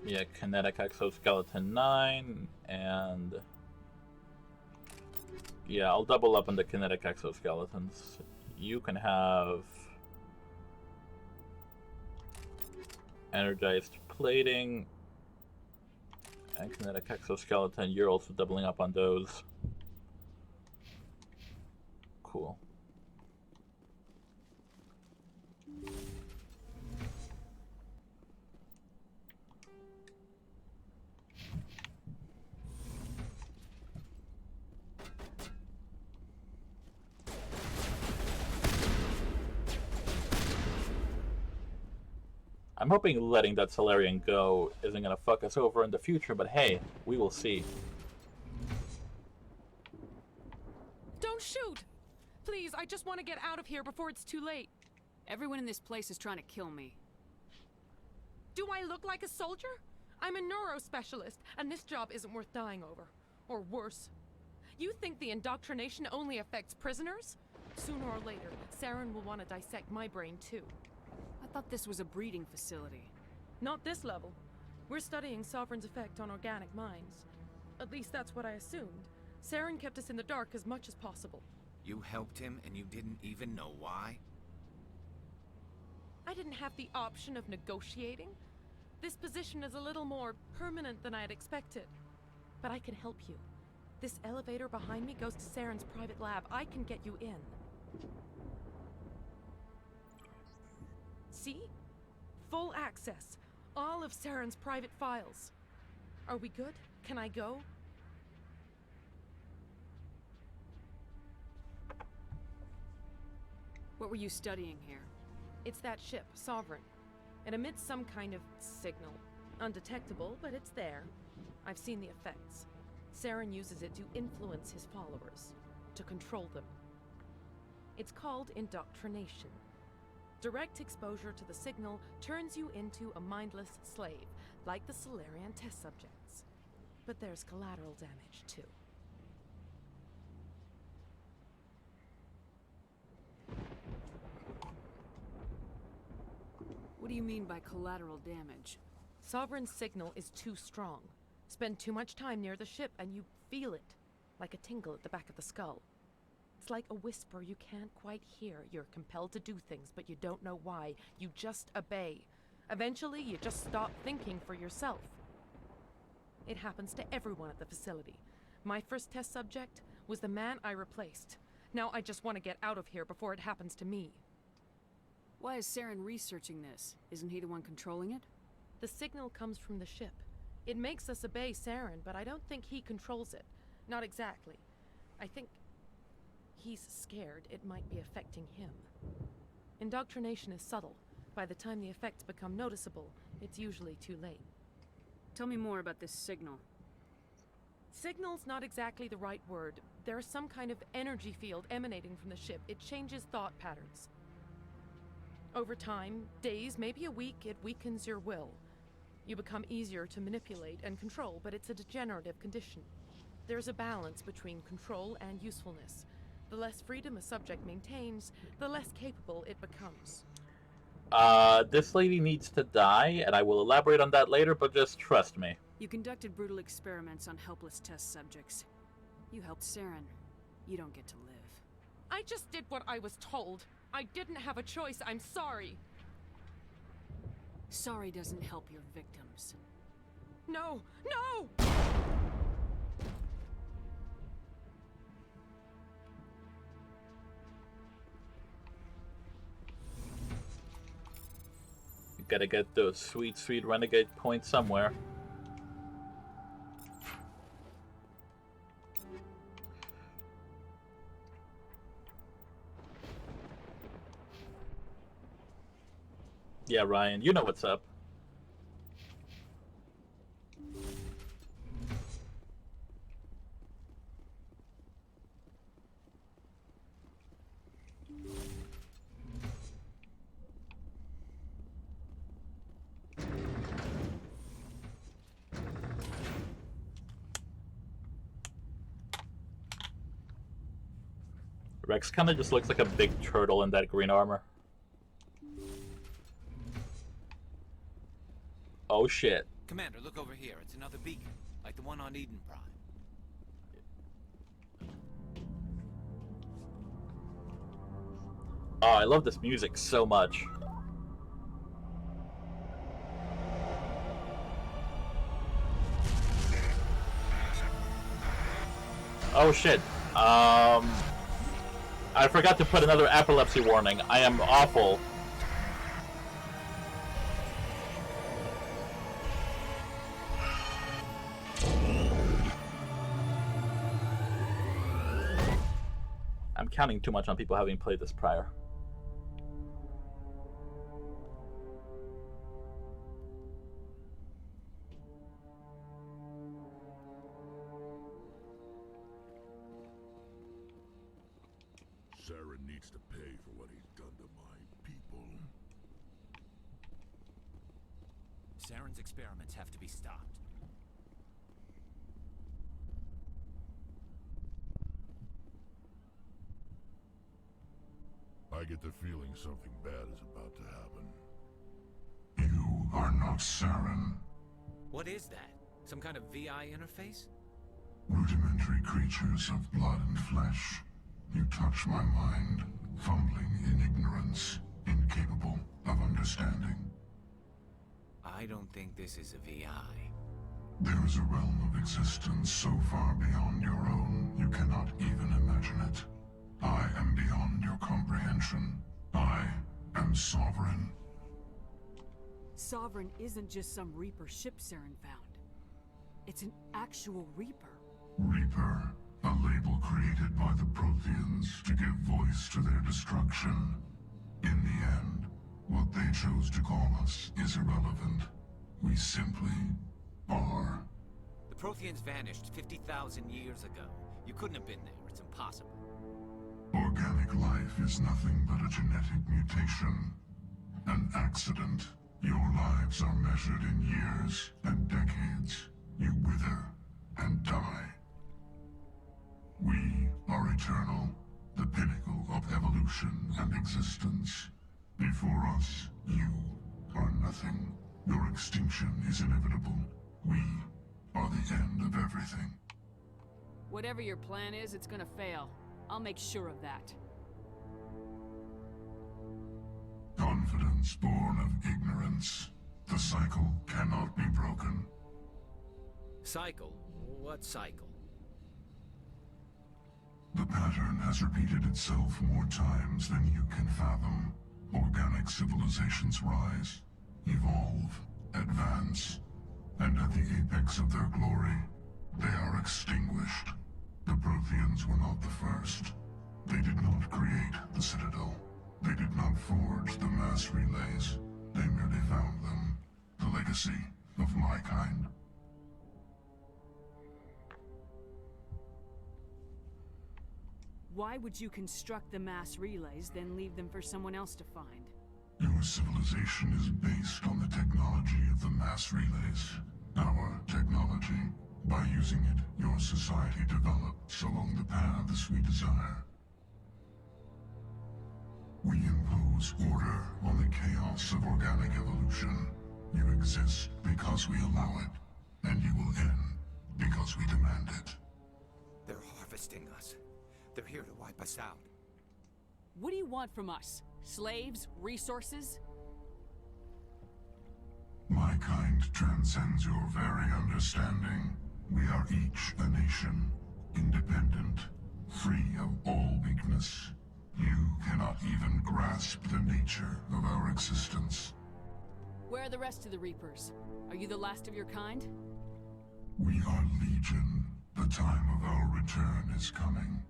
Yeah, kinetic exoskeleton 9, and yeah, I'll double up on the kinetic exoskeletons. You can have energized plating and kinetic exoskeleton. You're also doubling up on those. Cool. I'm hoping letting that Solarian go isn't gonna fuck us over in the future, but hey, we will see. Don't shoot! Please, I just want to get out of here before it's too late. Everyone in this place is trying to kill me. Do I look like a soldier? I'm a neurospecialist, and this job isn't worth dying over. Or worse. You think the indoctrination only affects prisoners? Sooner or later, Saren will want to dissect my brain too. I thought this was a breeding facility. Not this level. We're studying Sovereign's effect on organic minds. At least that's what I assumed. Saren kept us in the dark as much as possible. You helped him and you didn't even know why? I didn't have the option of negotiating. This position is a little more permanent than I had expected. But I can help you. This elevator behind me goes to Saren's private lab. I can get you in. See? Full access. All of Saren's private files. Are we good? Can I go? What were you studying here? It's that ship, Sovereign. It emits some kind of signal. Undetectable, but it's there. I've seen the effects. Saren uses it to influence his followers, to control them. It's called indoctrination. Direct exposure to the signal turns you into a mindless slave, like the Solarian test subjects. But there's collateral damage, too. What do you mean by collateral damage? Sovereign's signal is too strong. Spend too much time near the ship and you feel it, like a tingle at the back of the skull. It's like a whisper you can't quite hear. You're compelled to do things, but you don't know why. You just obey. Eventually, you just stop thinking for yourself. It happens to everyone at the facility. My first test subject was the man I replaced. Now I just want to get out of here before it happens to me. Why is Saren researching this? Isn't he the one controlling it? The signal comes from the ship. It makes us obey Saren, but I don't think he controls it. Not exactly. I think he's scared it might be affecting him. Indoctrination is subtle. By the time the effects become noticeable, it's usually too late. Tell me more about this signal. Signal's not exactly the right word. There's some kind of energy field emanating from the ship. It changes thought patterns. Over time, days, maybe a week, it weakens your will. You become easier to manipulate and control, but it's a degenerative condition. There's a balance between control and usefulness. The less freedom a subject maintains, the less capable it becomes. This lady needs to die, and I will elaborate on that later, but just trust me. You conducted brutal experiments on helpless test subjects. You helped Saren. you don't get to live. I just did what I was told. I didn't have a choice. I'm sorry. Sorry doesn't help your victims. No! No! You gotta get those sweet, sweet renegade points somewhere. Yeah, Ryan, you know what's up. Rex kind of just looks like a big turtle in that green armor. Oh shit. Commander, look over here. It's another beacon, like the one on Eden Prime. Oh, I love this music so much. Oh shit. I forgot to put another epilepsy warning. I am awful. I'm counting too much on people having played this prior. Saren needs to pay for what he's done to my people. Saren's experiments have to be stopped. I get the feeling something bad is about to happen. You are not Saren. What is that? Some kind of VI interface? Rudimentary creatures of blood and flesh. You touch my mind, fumbling in ignorance, incapable of understanding. I don't think this is a VI. There is a realm of existence so far beyond your own, you cannot even imagine it. I am beyond your comprehension. I am sovereign. Sovereign isn't just some Reaper ship Saren found. It's an actual Reaper. Reaper, a label created by the Protheans to give voice to their destruction. In the end, what they chose to call us is irrelevant. We simply are. The Protheans vanished 50,000 years ago. You couldn't have been there. It's impossible. Organic life is nothing but a genetic mutation. An accident. Your lives are measured in years and decades. You wither and die. We are eternal, the pinnacle of evolution and existence. Before us, you are nothing. Your extinction is inevitable. We are the end of everything. Whatever your plan is, it's gonna fail. I'll make sure of that. Confidence born of ignorance. The cycle cannot be broken. Cycle? What cycle? The pattern has repeated itself more times than you can fathom. Organic civilizations rise, evolve, advance, and at the apex of their glory, they are extinguished. The Protheans were not the first. They did not create the Citadel. They did not forge the mass relays. They merely found them. The legacy of my kind. Why would you construct the mass relays, then leave them for someone else to find? Your civilization is based on the technology of the mass relays. Our technology. By using it, your society develops along the paths we desire. We impose order on the chaos of organic evolution. You exist because we allow it, and you will end because we demand it. They're harvesting us. They're here to wipe us out. What do you want from us? Slaves? Resources? My kind transcends your very understanding. We are each a nation, independent, free of all weakness. You cannot even grasp the nature of our existence. Where are the rest of the Reapers? Are you the last of your kind? We are Legion. The time of our return is coming.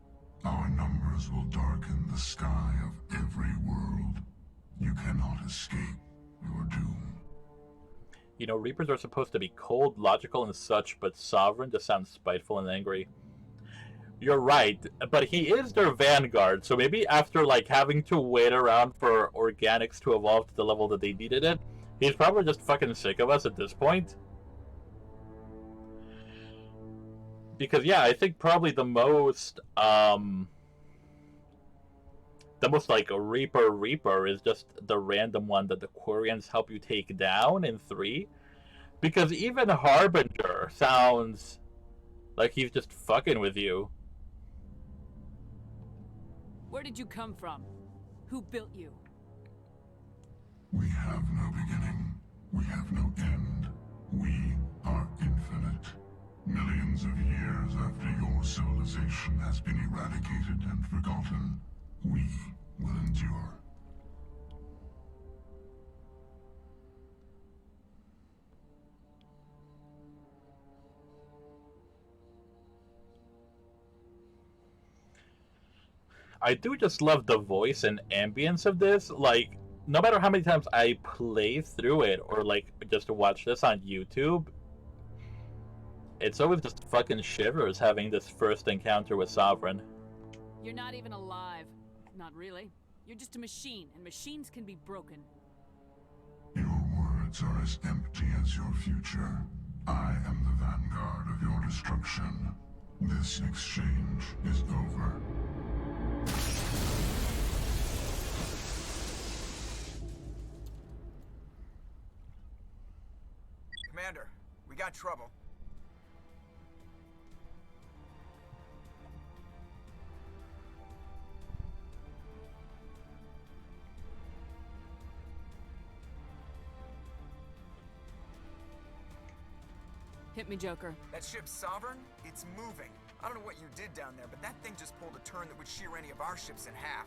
Our numbers will darken the sky of every world. You cannot escape your doom. You know, Reapers are supposed to be cold, logical, and such, but Sovereign just sounds spiteful and angry. You're right, but he is their vanguard, so maybe after, like, having to wait around for organics to evolve to the level that they needed it, he's probably just fucking sick of us at this point. Because, yeah, I think probably the most, like, Reaper is just the random one that the Quarians help you take down in 3. Because even Harbinger sounds like he's just fucking with you. Where did you come from? Who built you? We have no beginning. We have no end. We are infinite. Millions of years after your civilization has been eradicated and forgotten, we will endure. I do just love the voice and ambience of this. Like, no matter how many times I play through it or, like, just watch this on YouTube, it's always just fucking shivers having this first encounter with Sovereign. You're not even alive. Not really. You're just a machine, and machines can be broken. Your words are as empty as your future. I am the vanguard of your destruction. This exchange is over. Commander, we got trouble. Hit me, Joker. That ship's Sovereign? It's moving. I don't know what you did down there, but that thing just pulled a turn that would shear any of our ships in half.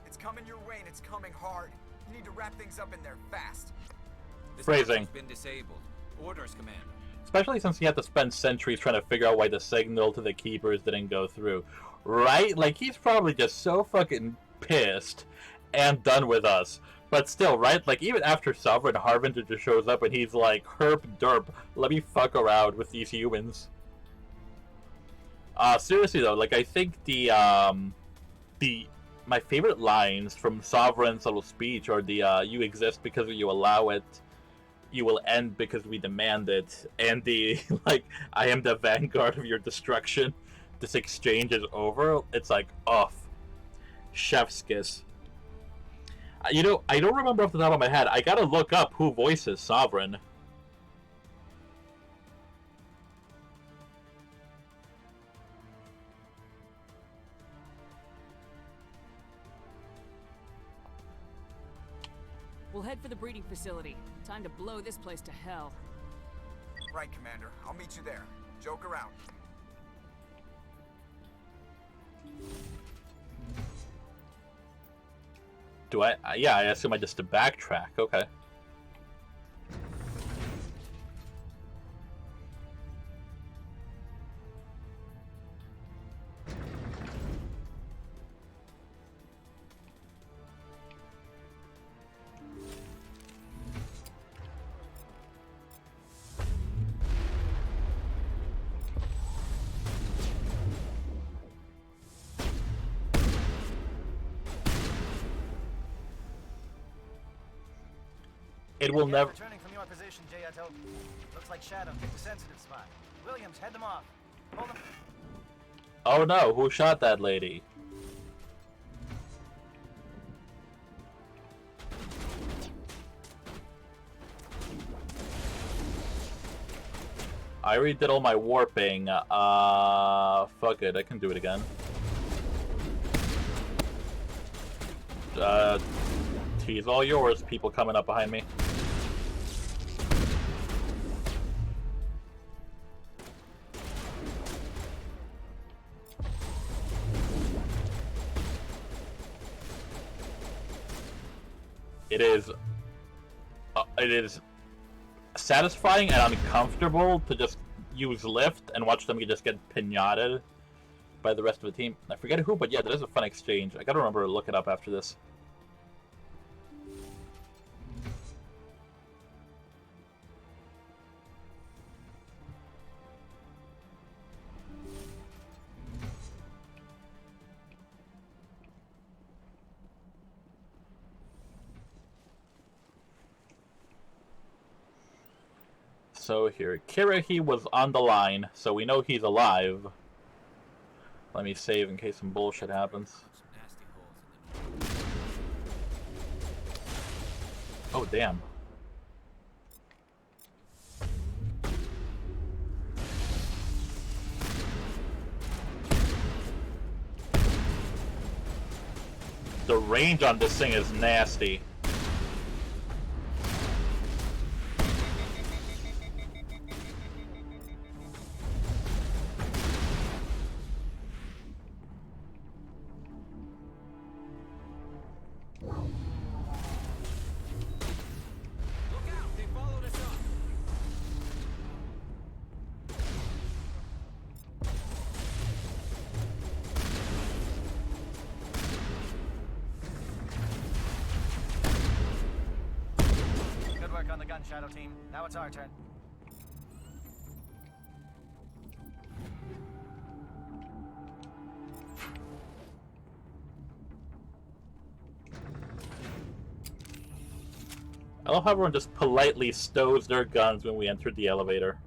It's coming your way, and it's coming hard. You need to wrap things up in there fast. This Phrasing. has been disabled. Orders, Commander. Especially since he had to spend centuries trying to figure out why the signal to the Keepers didn't go through. Right? Like, he's probably just so fucking pissed and done with us. But still, right? Like, even after Sovereign, Harbinger just shows up and he's like, herp derp, let me fuck around with these humans. Seriously though, like, I think my favorite lines from Sovereign's little speech are the, you exist because you allow it, you will end because we demand it, and the, like, I am the vanguard of your destruction, this exchange is over. It's like, off. Chef's kiss. You know, I don't remember off the top of my head. I gotta look up who voices Sovereign. We'll head for the breeding facility. Time to blow this place to hell. Right, Commander. I'll meet you there. Joker out. Do I? Yeah, I assume I just to backtrack. Okay. It will never. Returning from your position, Jayato. Looks like Shadow picked a sensitive spot. Williams, head them off. Hold them. Oh no! Who shot that lady? I already did all my warping. Fuck it, I can do it again. Tea's all yours, people coming up behind me. It is satisfying and uncomfortable to just use lift and watch them just get pinated by the rest of the team. I forget who, but yeah, that is a fun exchange. I gotta remember to look it up after this. So here, Kirahi was on the line, so we know he's alive. Let me save in case some bullshit happens. Oh, damn. The range on this thing is nasty. On the gun, Shadow Team. Now it's our turn. I love how everyone just politely stows their guns when we entered the elevator.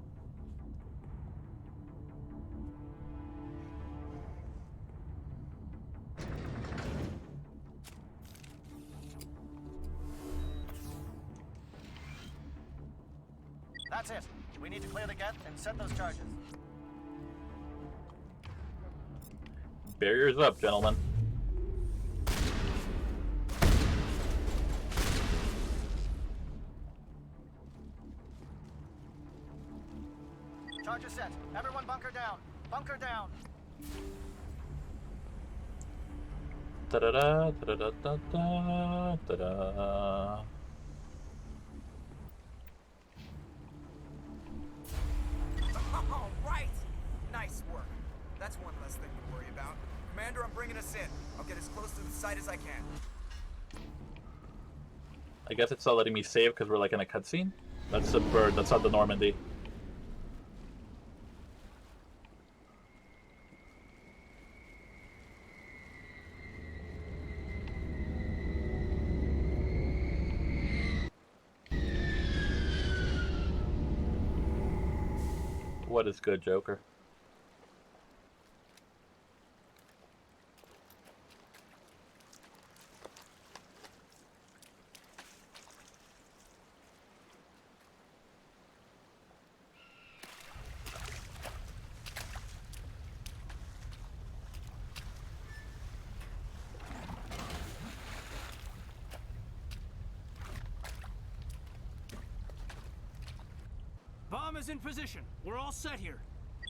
That's it. We need to clear the gate and set those charges. Barriers up, gentlemen. Charges set. Everyone bunker down. Bunker down. Da-da-da, da-da-da-da-da, da-da. All right! Nice work. That's one less thing to worry about. Commander, I'm bringing us in. I'll get as close to the site as I can. I guess it's not letting me save because we're like in a cutscene. That's a bird. That's not the Normandy. What is good, Joker? Bomb is in position. We're all set here.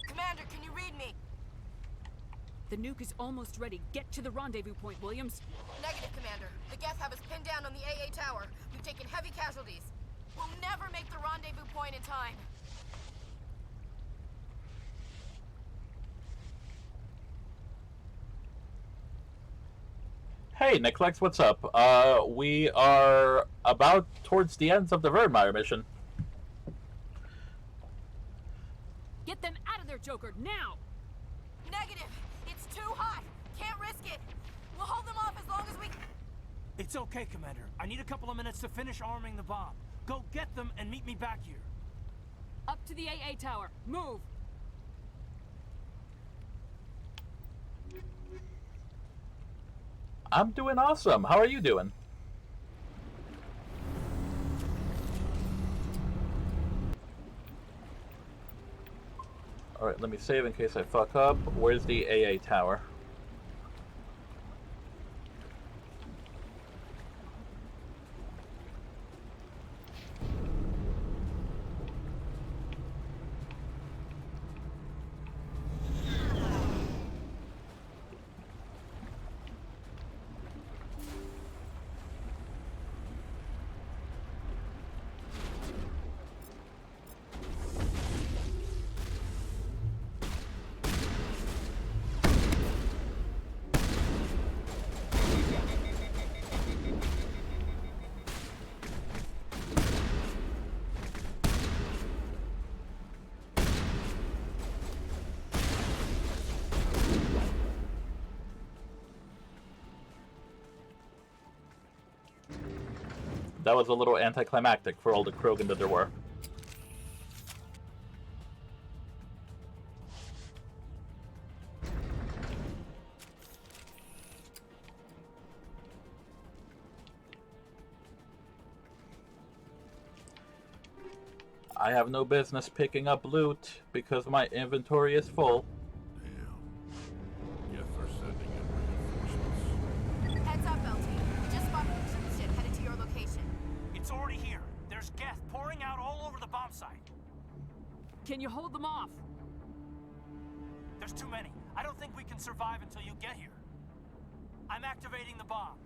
Commander, can you read me? The nuke is almost ready. Get to the rendezvous point, Williams. Negative, Commander. The Geth have us pinned down on the AA tower. We've taken heavy casualties. We'll never make the rendezvous point in time. Hey, Nicklex, what's up? We are about towards the ends of the Verdmire mission. Get them out of there, Joker, now! Negative. It's too hot. Can't risk it. We'll hold them off as long as we... It's okay, Commander. I need a couple of minutes to finish arming the bomb. Go get them and meet me back here. Up to the AA tower. Move! I'm doing awesome. How are you doing? Alright, let me save in case I fuck up. Where's the AA tower? That was a little anticlimactic for all the Krogan that there were. I have no business picking up loot because my inventory is full. Damn. Yes, we're sending in reinforcements. Heads up, LT. We just spotted a ship headed to your location. It's already here. There's gas pouring out all over the bomb site. Can you hold them off? There's too many. I don't think we can survive until you get here. I'm activating the bomb.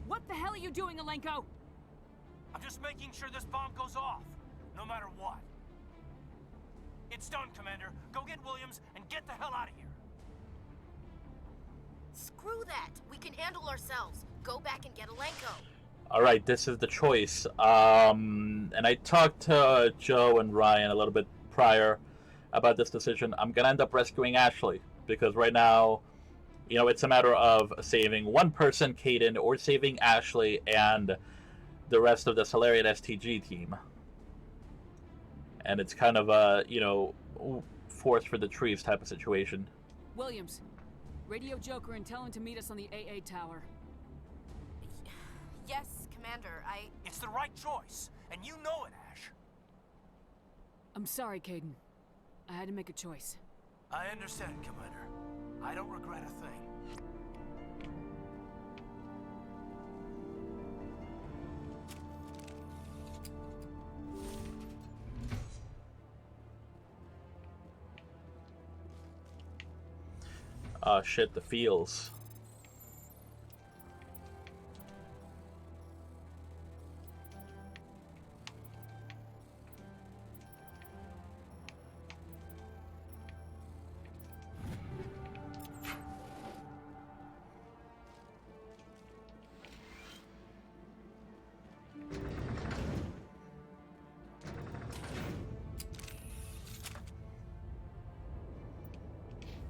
What the hell are you doing, Alenko? I'm just making sure this bomb goes off, no matter what. It's done, Commander. Go get Williams and get the hell out of here. Screw that. We can handle ourselves. Go back and get Alenko. Alright, this is the choice. And I talked to Joe and Ryan a little bit prior about this decision. I'm gonna end up rescuing Ashley, because right now, you know, it's a matter of saving one person, Caden, or saving Ashley and the rest of the Solarian STG team. And it's kind of a, you know, forest for the trees type of situation. Williams, radio Joker and tell him to meet us on the AA tower. Yes, Commander, It's the right choice, and you know it, Ash. I'm sorry, Caden. I had to make a choice. I understand, Commander. I don't regret a thing. Shit, the feels.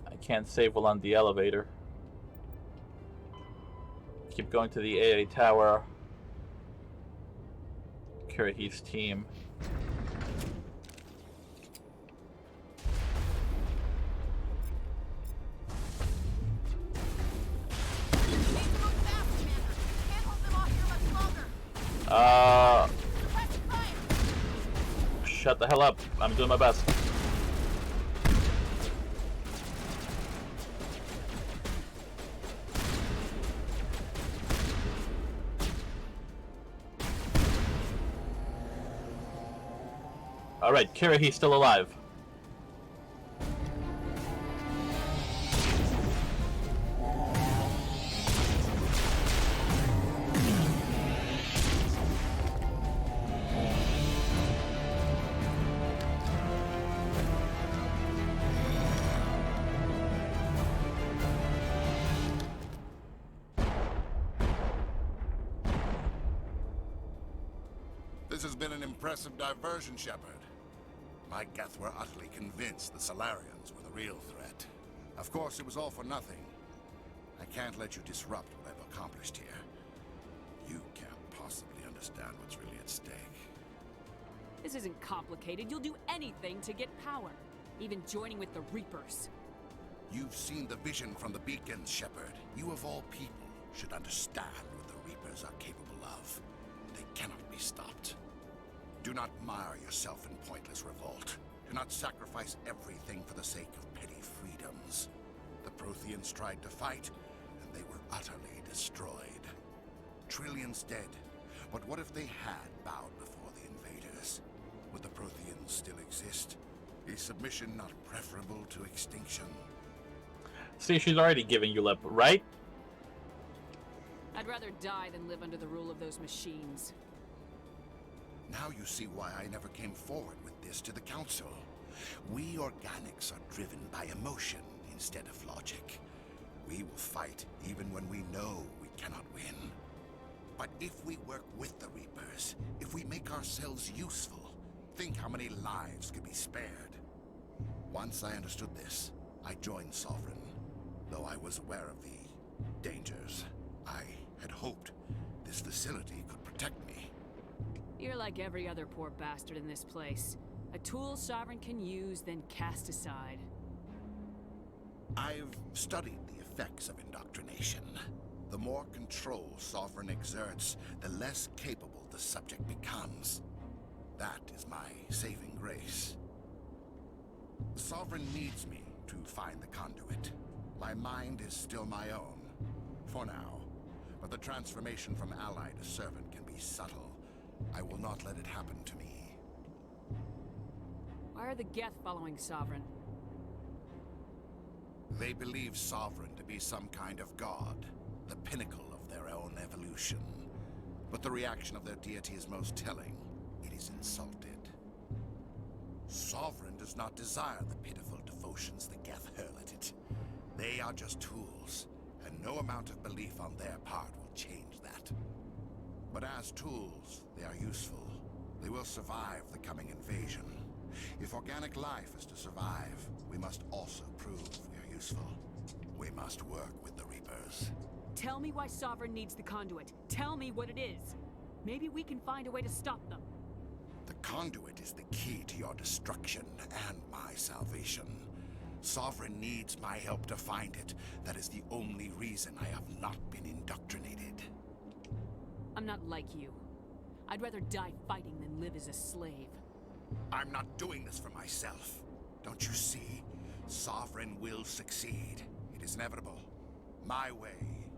I can't save while on the elevator. Keep going to the AA tower. Kirahi's team. Shut the hell up. I'm doing my best. Alright, Kirahi's still alive. This has been an impressive diversion, Shepard. My Geth were utterly convinced the Solarians were the real threat. Of course, it was all for nothing. I can't let you disrupt what I've accomplished here. You can't possibly understand what's really at stake. This isn't complicated. You'll do anything to get power. Even joining with the Reapers. You've seen the vision from the beacons, Shepard. You of all people should understand what the Reapers are capable of. They cannot be stopped. Do not mire yourself in pointless revolt. Do not sacrifice everything for the sake of petty freedoms. The Protheans tried to fight, and they were utterly destroyed. Trillions dead. But what if they had bowed before the invaders? Would the Protheans still exist? Is submission not preferable to extinction? See, she's already giving you lip, right? I'd rather die than live under the rule of those machines. Now you see why I never came forward with this to the Council. We organics are driven by emotion instead of logic. We will fight even when we know we cannot win. But if we work with the Reapers, if we make ourselves useful, think how many lives could be spared. Once I understood this, I joined Sovereign, though I was aware of the dangers. I had hoped this this facility could protect me. You're like every other poor bastard in this place. A tool Sovereign can use, then cast aside. I've studied the effects of indoctrination. The more control Sovereign exerts, the less capable the subject becomes. That is my saving grace. Sovereign needs me to find the conduit. My mind is still my own, for now. But the transformation from ally to servant can be subtle. I will not let it happen to me. Why are the Geth following Sovereign? They believe Sovereign to be some kind of god, the pinnacle of their own evolution. But the reaction of their deity is most telling. It is insulted. Sovereign does not desire the pitiful devotions the Geth hurl at it. They are just tools, and no amount of belief on their part will change that. But as tools, they are useful. They will survive the coming invasion. If organic life is to survive, we must also prove we are useful. We must work with the Reapers. Tell me why Sovereign needs the conduit. Tell me what it is. Maybe we can find a way to stop them. The conduit is the key to your destruction and my salvation. Sovereign needs my help to find it. That is the only reason I have not been indoctrinated. I'm not like you. I'd rather die fighting than live as a slave. I'm not doing this for myself. Don't you see? Sovereign will succeed. It is inevitable. My way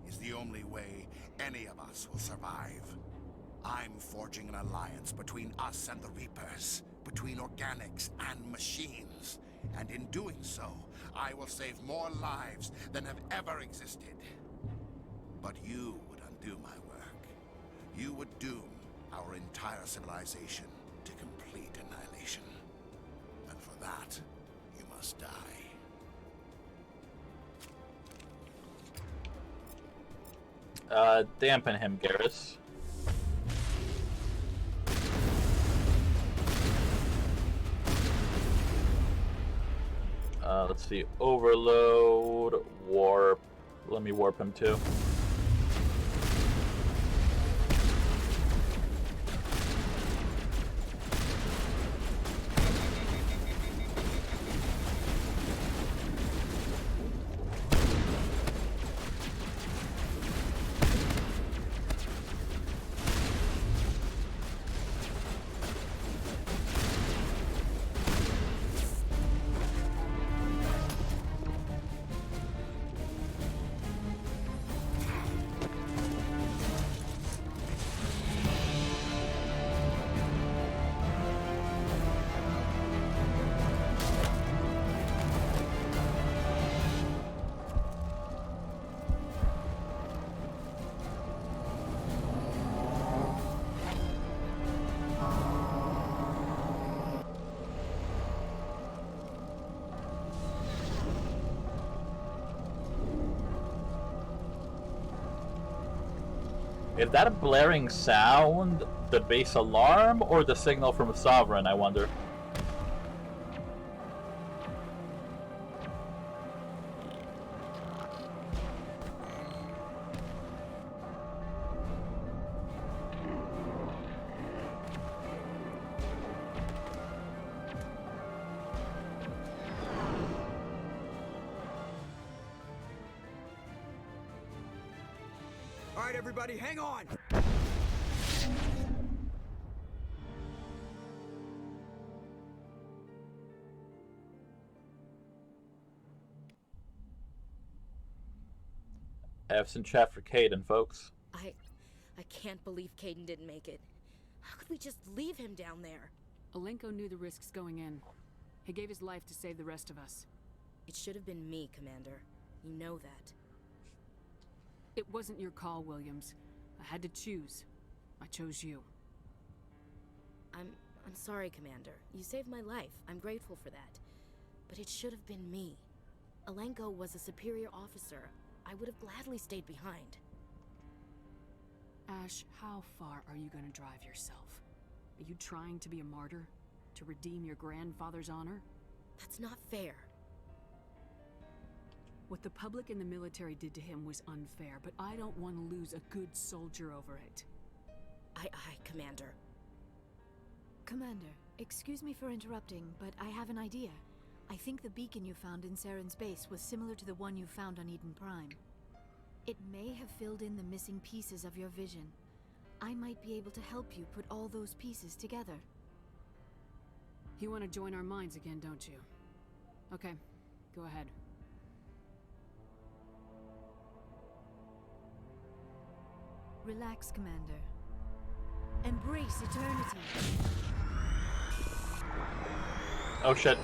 is the only way any of us will survive. I'm forging an alliance between us and the Reapers, between organics and machines. And in doing so, I will save more lives than have ever existed. But you would undo my work. You would doom our entire civilization to complete annihilation. And for that, you must die. Dampen him, Garrus. Let's see. Overload, warp. Let me warp him too. Is that a blaring sound, the base alarm, or the signal from Sovereign, I wonder? All right, everybody, hang on! F's in chat for Caden, folks. I can't believe Caden didn't make it. How could we just leave him down there? Alenko knew the risks going in. He gave his life to save the rest of us. It should have been me, Commander. You know that. It wasn't your call, Williams. I had to choose. I chose you. I'm sorry, Commander. You saved my life. I'm grateful for that. But it should have been me. Alenko was a superior officer. I would have gladly stayed behind. Ash, how far are you going to drive yourself? Are you trying to be a martyr? To redeem your grandfather's honor? That's not fair. What the public and the military did to him was unfair, but I don't want to lose a good soldier over it. Aye, Commander. Commander, excuse me for interrupting, but I have an idea. I think the beacon you found in Saren's base was similar to the one you found on Eden Prime. It may have filled in the missing pieces of your vision. I might be able to help you put all those pieces together. You want to join our minds again, don't you? Okay, go ahead. Relax, Commander. Embrace eternity. Oh shit,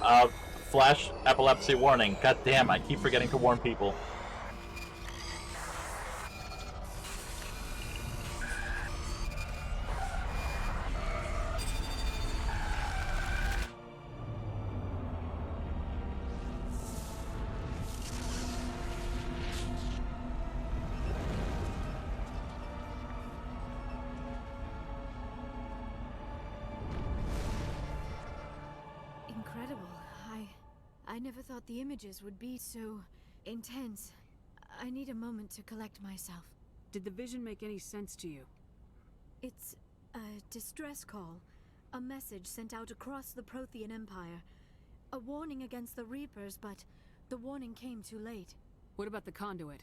flash epilepsy warning. God damn, I keep forgetting to warn people. Incredible. I never thought the images would be so intense. I need a moment to collect myself. Did the vision make any sense to you? It's a distress call. A message sent out across the Prothean Empire. A warning against the Reapers, but the warning came too late. What about the conduit?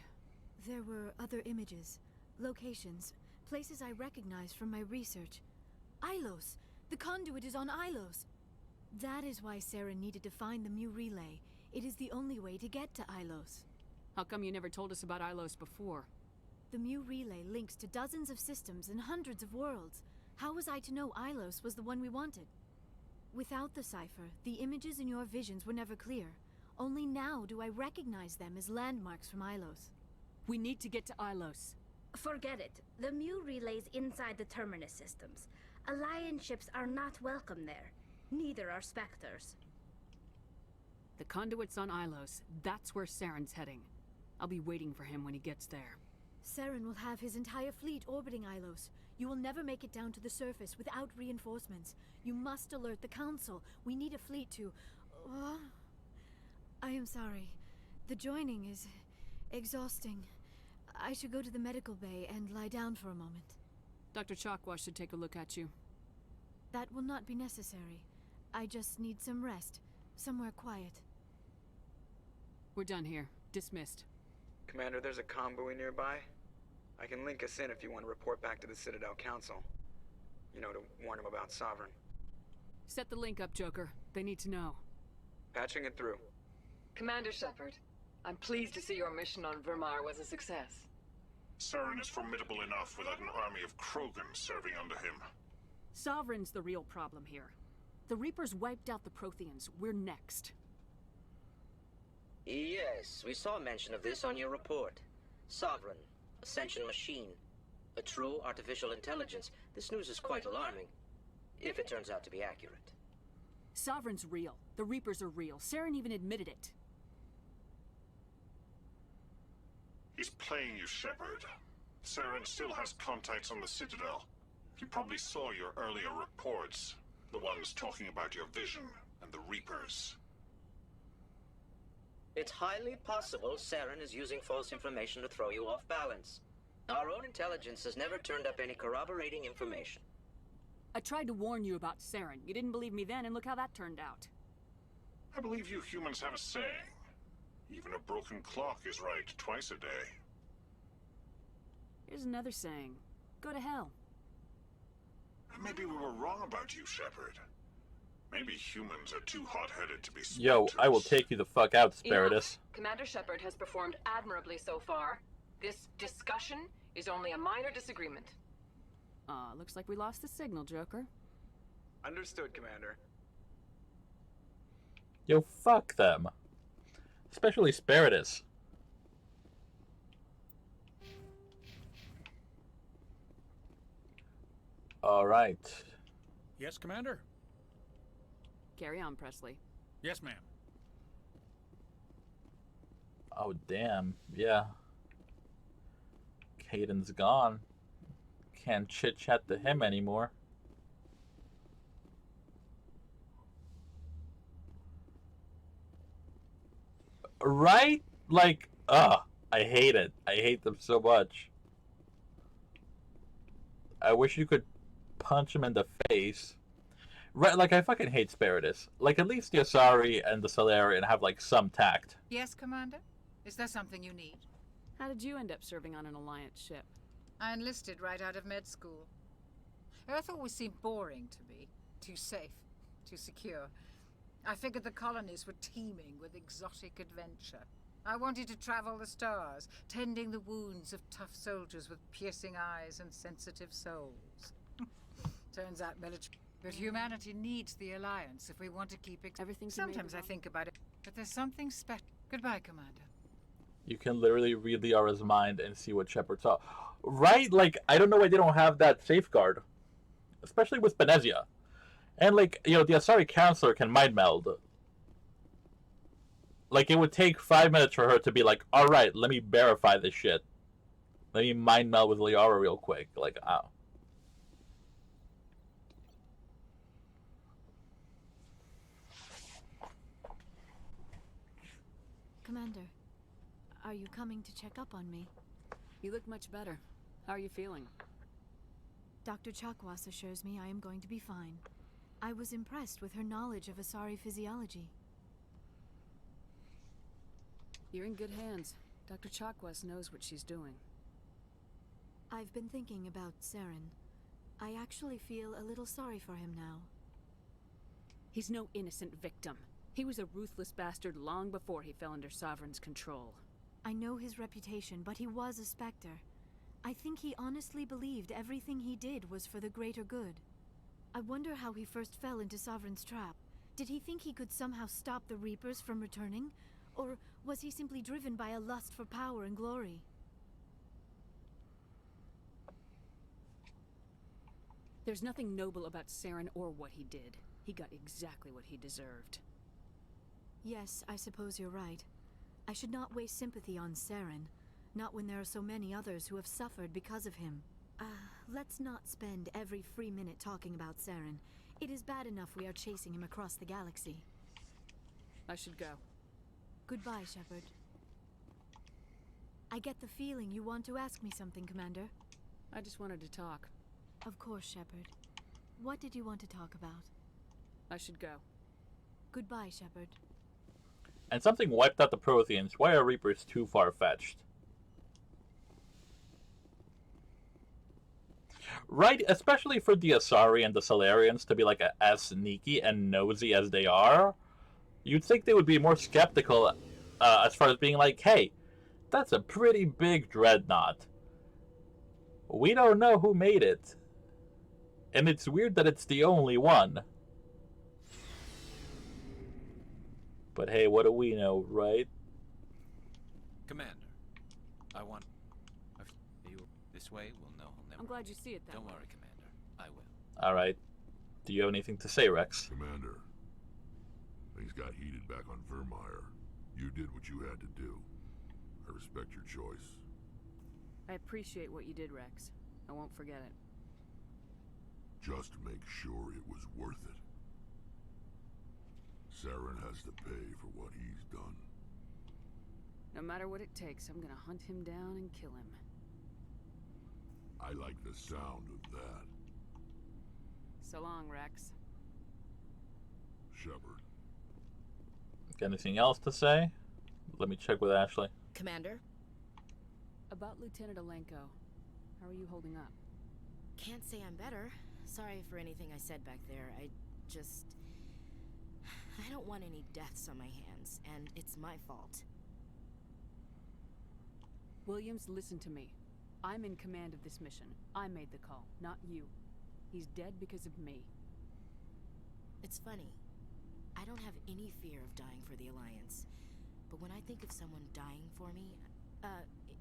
There were other images, locations, places I recognized from my research. Ilos! The conduit is on Ilos! That is why Saren needed to find the Mu Relay. It is the only way to get to Ilos. How come you never told us about Ilos before? The Mu Relay links to dozens of systems and hundreds of worlds. How was I to know Ilos was the one we wanted? Without the cipher, the images in your visions were never clear. Only now do I recognize them as landmarks from Ilos. We need to get to Ilos. Forget it. The Mu Relay's inside the Terminus systems. Alliance ships are not welcome there. Neither are Spectres. The conduit's on Ilos. That's where Saren's heading. I'll be waiting for him when he gets there. Saren will have his entire fleet orbiting Ilos. You will never make it down to the surface without reinforcements. You must alert the Council. We need a fleet to... I am sorry. The joining is exhausting. I should go to the medical bay and lie down for a moment. Dr. Chakwas should take a look at you. That will not be necessary. I just need some rest. Somewhere quiet. We're done here. Dismissed. Commander, there's a convoy nearby. I can link us in if you want to report back to the Citadel Council. You know, to warn them about Sovereign. Set the link up, Joker. They need to know. Patching it through. Commander Shepard, I'm pleased to see your mission on Vermar was a success. Saren is formidable enough without an army of Krogan serving under him. Sovereign's the real problem here. The Reapers wiped out the Protheans. We're next. Yes, we saw mention of this on your report. Sovereign, Ascension machine, a true artificial intelligence. This news is quite alarming, if it turns out to be accurate. Sovereign's real. The Reapers are real. Saren even admitted it. He's playing you, Shepard. Saren still has contacts on the Citadel. He probably saw your earlier reports. The ones talking about your vision and the Reapers. It's highly possible Saren is using false information to throw you off balance. Our own intelligence has never turned up any corroborating information. I tried to warn you about Saren. You didn't believe me then, and look how that turned out. I believe you humans have a saying. Even a broken clock is right twice a day. Here's another saying. Go to hell. Maybe we were wrong about you, Shepard. Maybe humans are too hot-headed to be splinters. Yo, I will take you the fuck out, Spiritus. Enough. Commander Shepard has performed admirably so far. This discussion is only a minor disagreement. Looks like we lost the signal, Joker. Understood, Commander. Yo, fuck them. Especially Spiritus. Alright. Yes, Commander? Carry on, Presley. Yes, ma'am. Oh, damn. Yeah. Caden's gone. Can't chit-chat to him anymore. Right? Like, Ugh, I hate it. I hate them so much. I wish you could punch him in the face. Right, like I fucking hate Spiritus. Like at least the Asari and the Solarian have like some tact. Yes, Commander? Is there something you need? How did you end up serving on an Alliance ship? I enlisted right out of med school. Earth always seemed boring to me. Too safe, too secure. I figured the colonies were teeming with exotic adventure. I wanted to travel the stars, tending the wounds of tough soldiers with piercing eyes and sensitive souls. Turns out military... But humanity needs the Alliance if we want to keep... Everything's Sometimes I think about it, but there's something special. Goodbye, Commander. You can literally read Liara's mind and see what Shepard saw. Right? Like, I don't know why they don't have that safeguard. Especially with Benezia. And, like, you know, the Asari Counselor can mind meld. Like, it would take 5 minutes for her to be like, alright, let me verify this shit. Let me mind meld with Liara real quick. Like, ow. Commander, are you coming to check up on me? You look much better. How are you feeling? Dr. Chakwas assures me I am going to be fine. I was impressed with her knowledge of Asari physiology. You're in good hands. Dr. Chakwas knows what she's doing. I've been thinking about Saren. I actually feel a little sorry for him now. He's no innocent victim. He was a ruthless bastard long before he fell under Sovereign's control. I know his reputation, but he was a Spectre. I think he honestly believed everything he did was for the greater good. I wonder how he first fell into Sovereign's trap. Did he think he could somehow stop the Reapers from returning? Or was he simply driven by a lust for power and glory? There's nothing noble about Saren or what he did. He got exactly what he deserved. Yes, I suppose you're right. I should not waste sympathy on Saren, not when there are so many others who have suffered because of him. Let's not spend every free minute talking about Saren. It is bad enough we are chasing him across the galaxy. I should go. Goodbye, Shepard. I get the feeling you want to ask me something, Commander. I just wanted to talk. Of course, Shepard. What did you want to talk about? I should go. Goodbye, Shepard. And something wiped out the Protheans. Why are Reapers too far-fetched? Right, especially for the Asari and the Solarians to be like as sneaky and nosy as they are. You'd think they would be more skeptical as far as being like, hey, that's a pretty big dreadnought. We don't know who made it. And it's weird that it's the only one. But hey, what do we know, right? Commander, I want... You this way? We'll know he'll never... I'm glad you see it that Don't way. worry, Commander. I will. Alright. Do you have anything to say, Rex? Commander, things got heated back on Vermeer. You did what you had to do. I respect your choice. I appreciate what you did, Rex. I won't forget it. Just make sure it was worth it. Saren has to pay for what he's done. No matter what it takes, I'm gonna hunt him down and kill him. I like the sound of that. So long, Rex. Shepard. Got anything else to say? Let me check with Ashley. Commander? About Lieutenant Alenko. How are you holding up? Can't say I'm better. Sorry for anything I said back there. I don't want any deaths on my hands, and it's my fault. Williams, listen to me. I'm in command of this mission. I made the call, not you. He's dead because of me. It's funny. I don't have any fear of dying for the Alliance. But when I think of someone dying for me...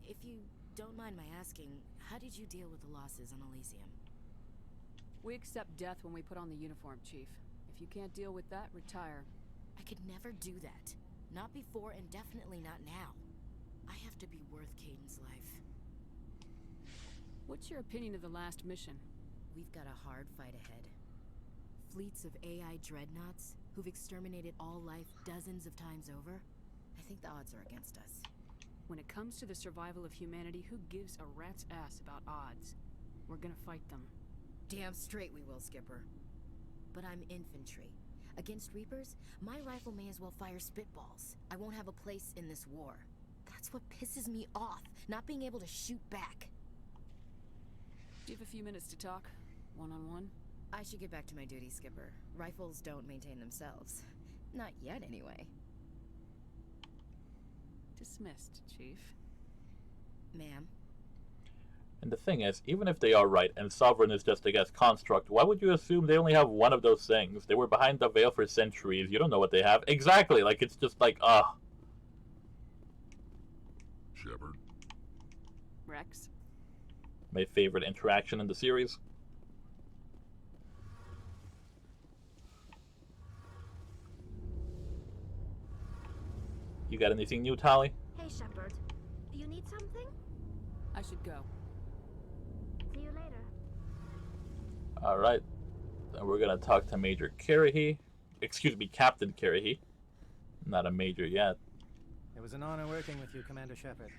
if you don't mind my asking, how did you deal with the losses on Elysium? We accept death when we put on the uniform, Chief. If you can't deal with that, retire. I could never do that. Not before, and definitely not now. I have to be worth Caden's life. What's your opinion of the last mission? We've got a hard fight ahead. Fleets of AI dreadnoughts who've exterminated all life dozens of times over. I think the odds are against us. When it comes to the survival of humanity, who gives a rat's ass about odds? We're gonna fight them. Damn straight we will, Skipper. But I'm infantry. Against Reapers, my rifle may as well fire spitballs. I won't have a place in this war. That's what pisses me off, not being able to shoot back. Do you have a few minutes to talk? One-on-one? I should get back to my duty, Skipper. Rifles don't maintain themselves. Not yet, anyway. Dismissed, Chief. Ma'am? And the thing is, even if they are right and Sovereign is just a guess construct, why would you assume they only have one of those things? They were behind the veil for centuries. You don't know what they have. Exactly. Like, it's just like, Shepard. Rex? My favorite interaction in the series. You got anything new, Tali? Hey, Shepard. You need something? I should go. See you later. Alright. Then we're gonna talk to Major Karahi. Excuse me, Captain Karahi. Not a major yet. It was an honor working with you, Commander Shepard.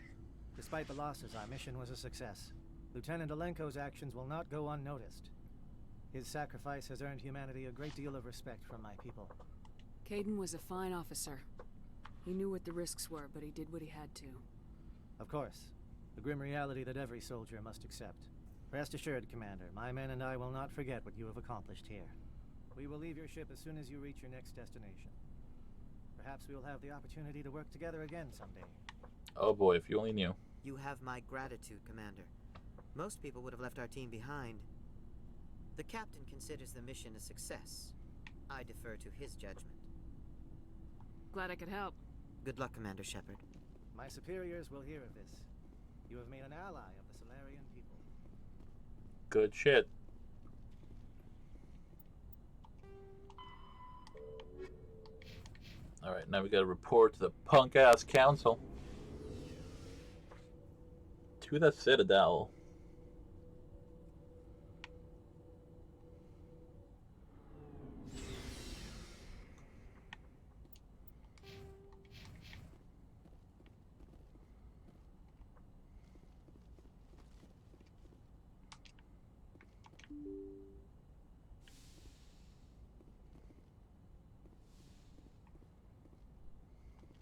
Despite the losses, our mission was a success. Lieutenant Alenko's actions will not go unnoticed. His sacrifice has earned humanity a great deal of respect from my people. Caden was a fine officer. He knew what the risks were, but he did what he had to. Of course. The grim reality that every soldier must accept. Rest assured, Commander, my men and I will not forget what you have accomplished here. We will leave your ship as soon as you reach your next destination. Perhaps we will have the opportunity to work together again someday. Oh boy, if you only knew. You have my gratitude, Commander. Most people would have left our team behind. The captain considers the mission a success. I defer to his judgment. Glad I could help. Good luck, Commander Shepard. My superiors will hear of this. You have made an ally of the Solarian people. Good shit. Alright, now we gotta report to the punk-ass council. To the Citadel.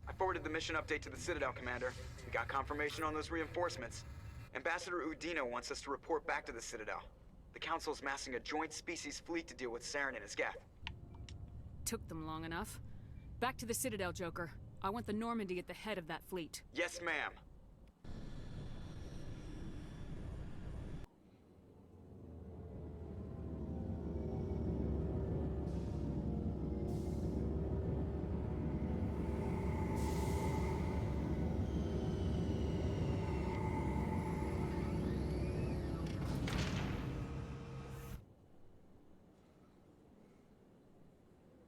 I forwarded the mission update to the Citadel, Commander. We got confirmation on those reinforcements. Ambassador Udino wants us to report back to the Citadel. The Council's massing a joint species fleet to deal with Saren and his Geth. Took them long enough. Back to the Citadel, Joker. I want the Normandy at the head of that fleet. Yes, ma'am.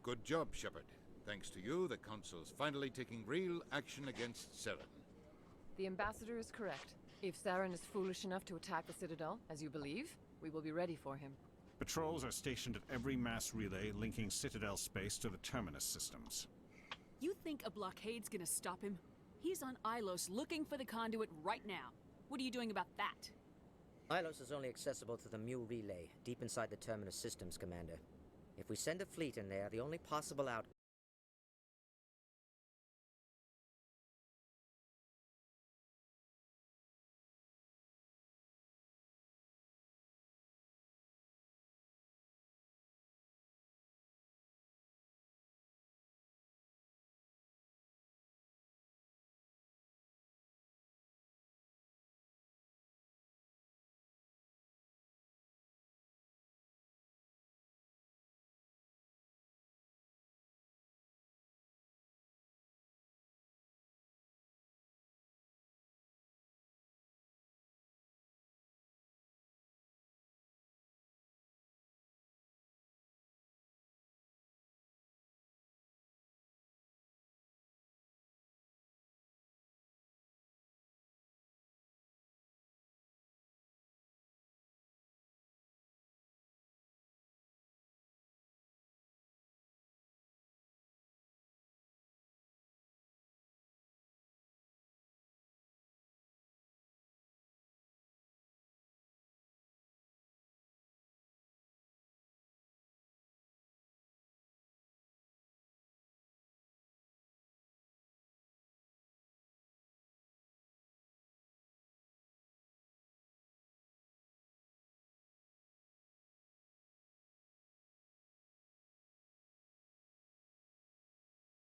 Good job, Shepard. Thanks to you, the Council's finally taking real action against Saren. The Ambassador is correct. If Saren is foolish enough to attack the Citadel, as you believe, we will be ready for him. Patrols are stationed at every mass relay linking Citadel space to the Terminus systems. You think a blockade's gonna stop him? He's on Ilos looking for the conduit right now. What are you doing about that? Ilos is only accessible to the Mu relay, deep inside the Terminus systems, Commander. If we send a fleet in there, the only possible outcome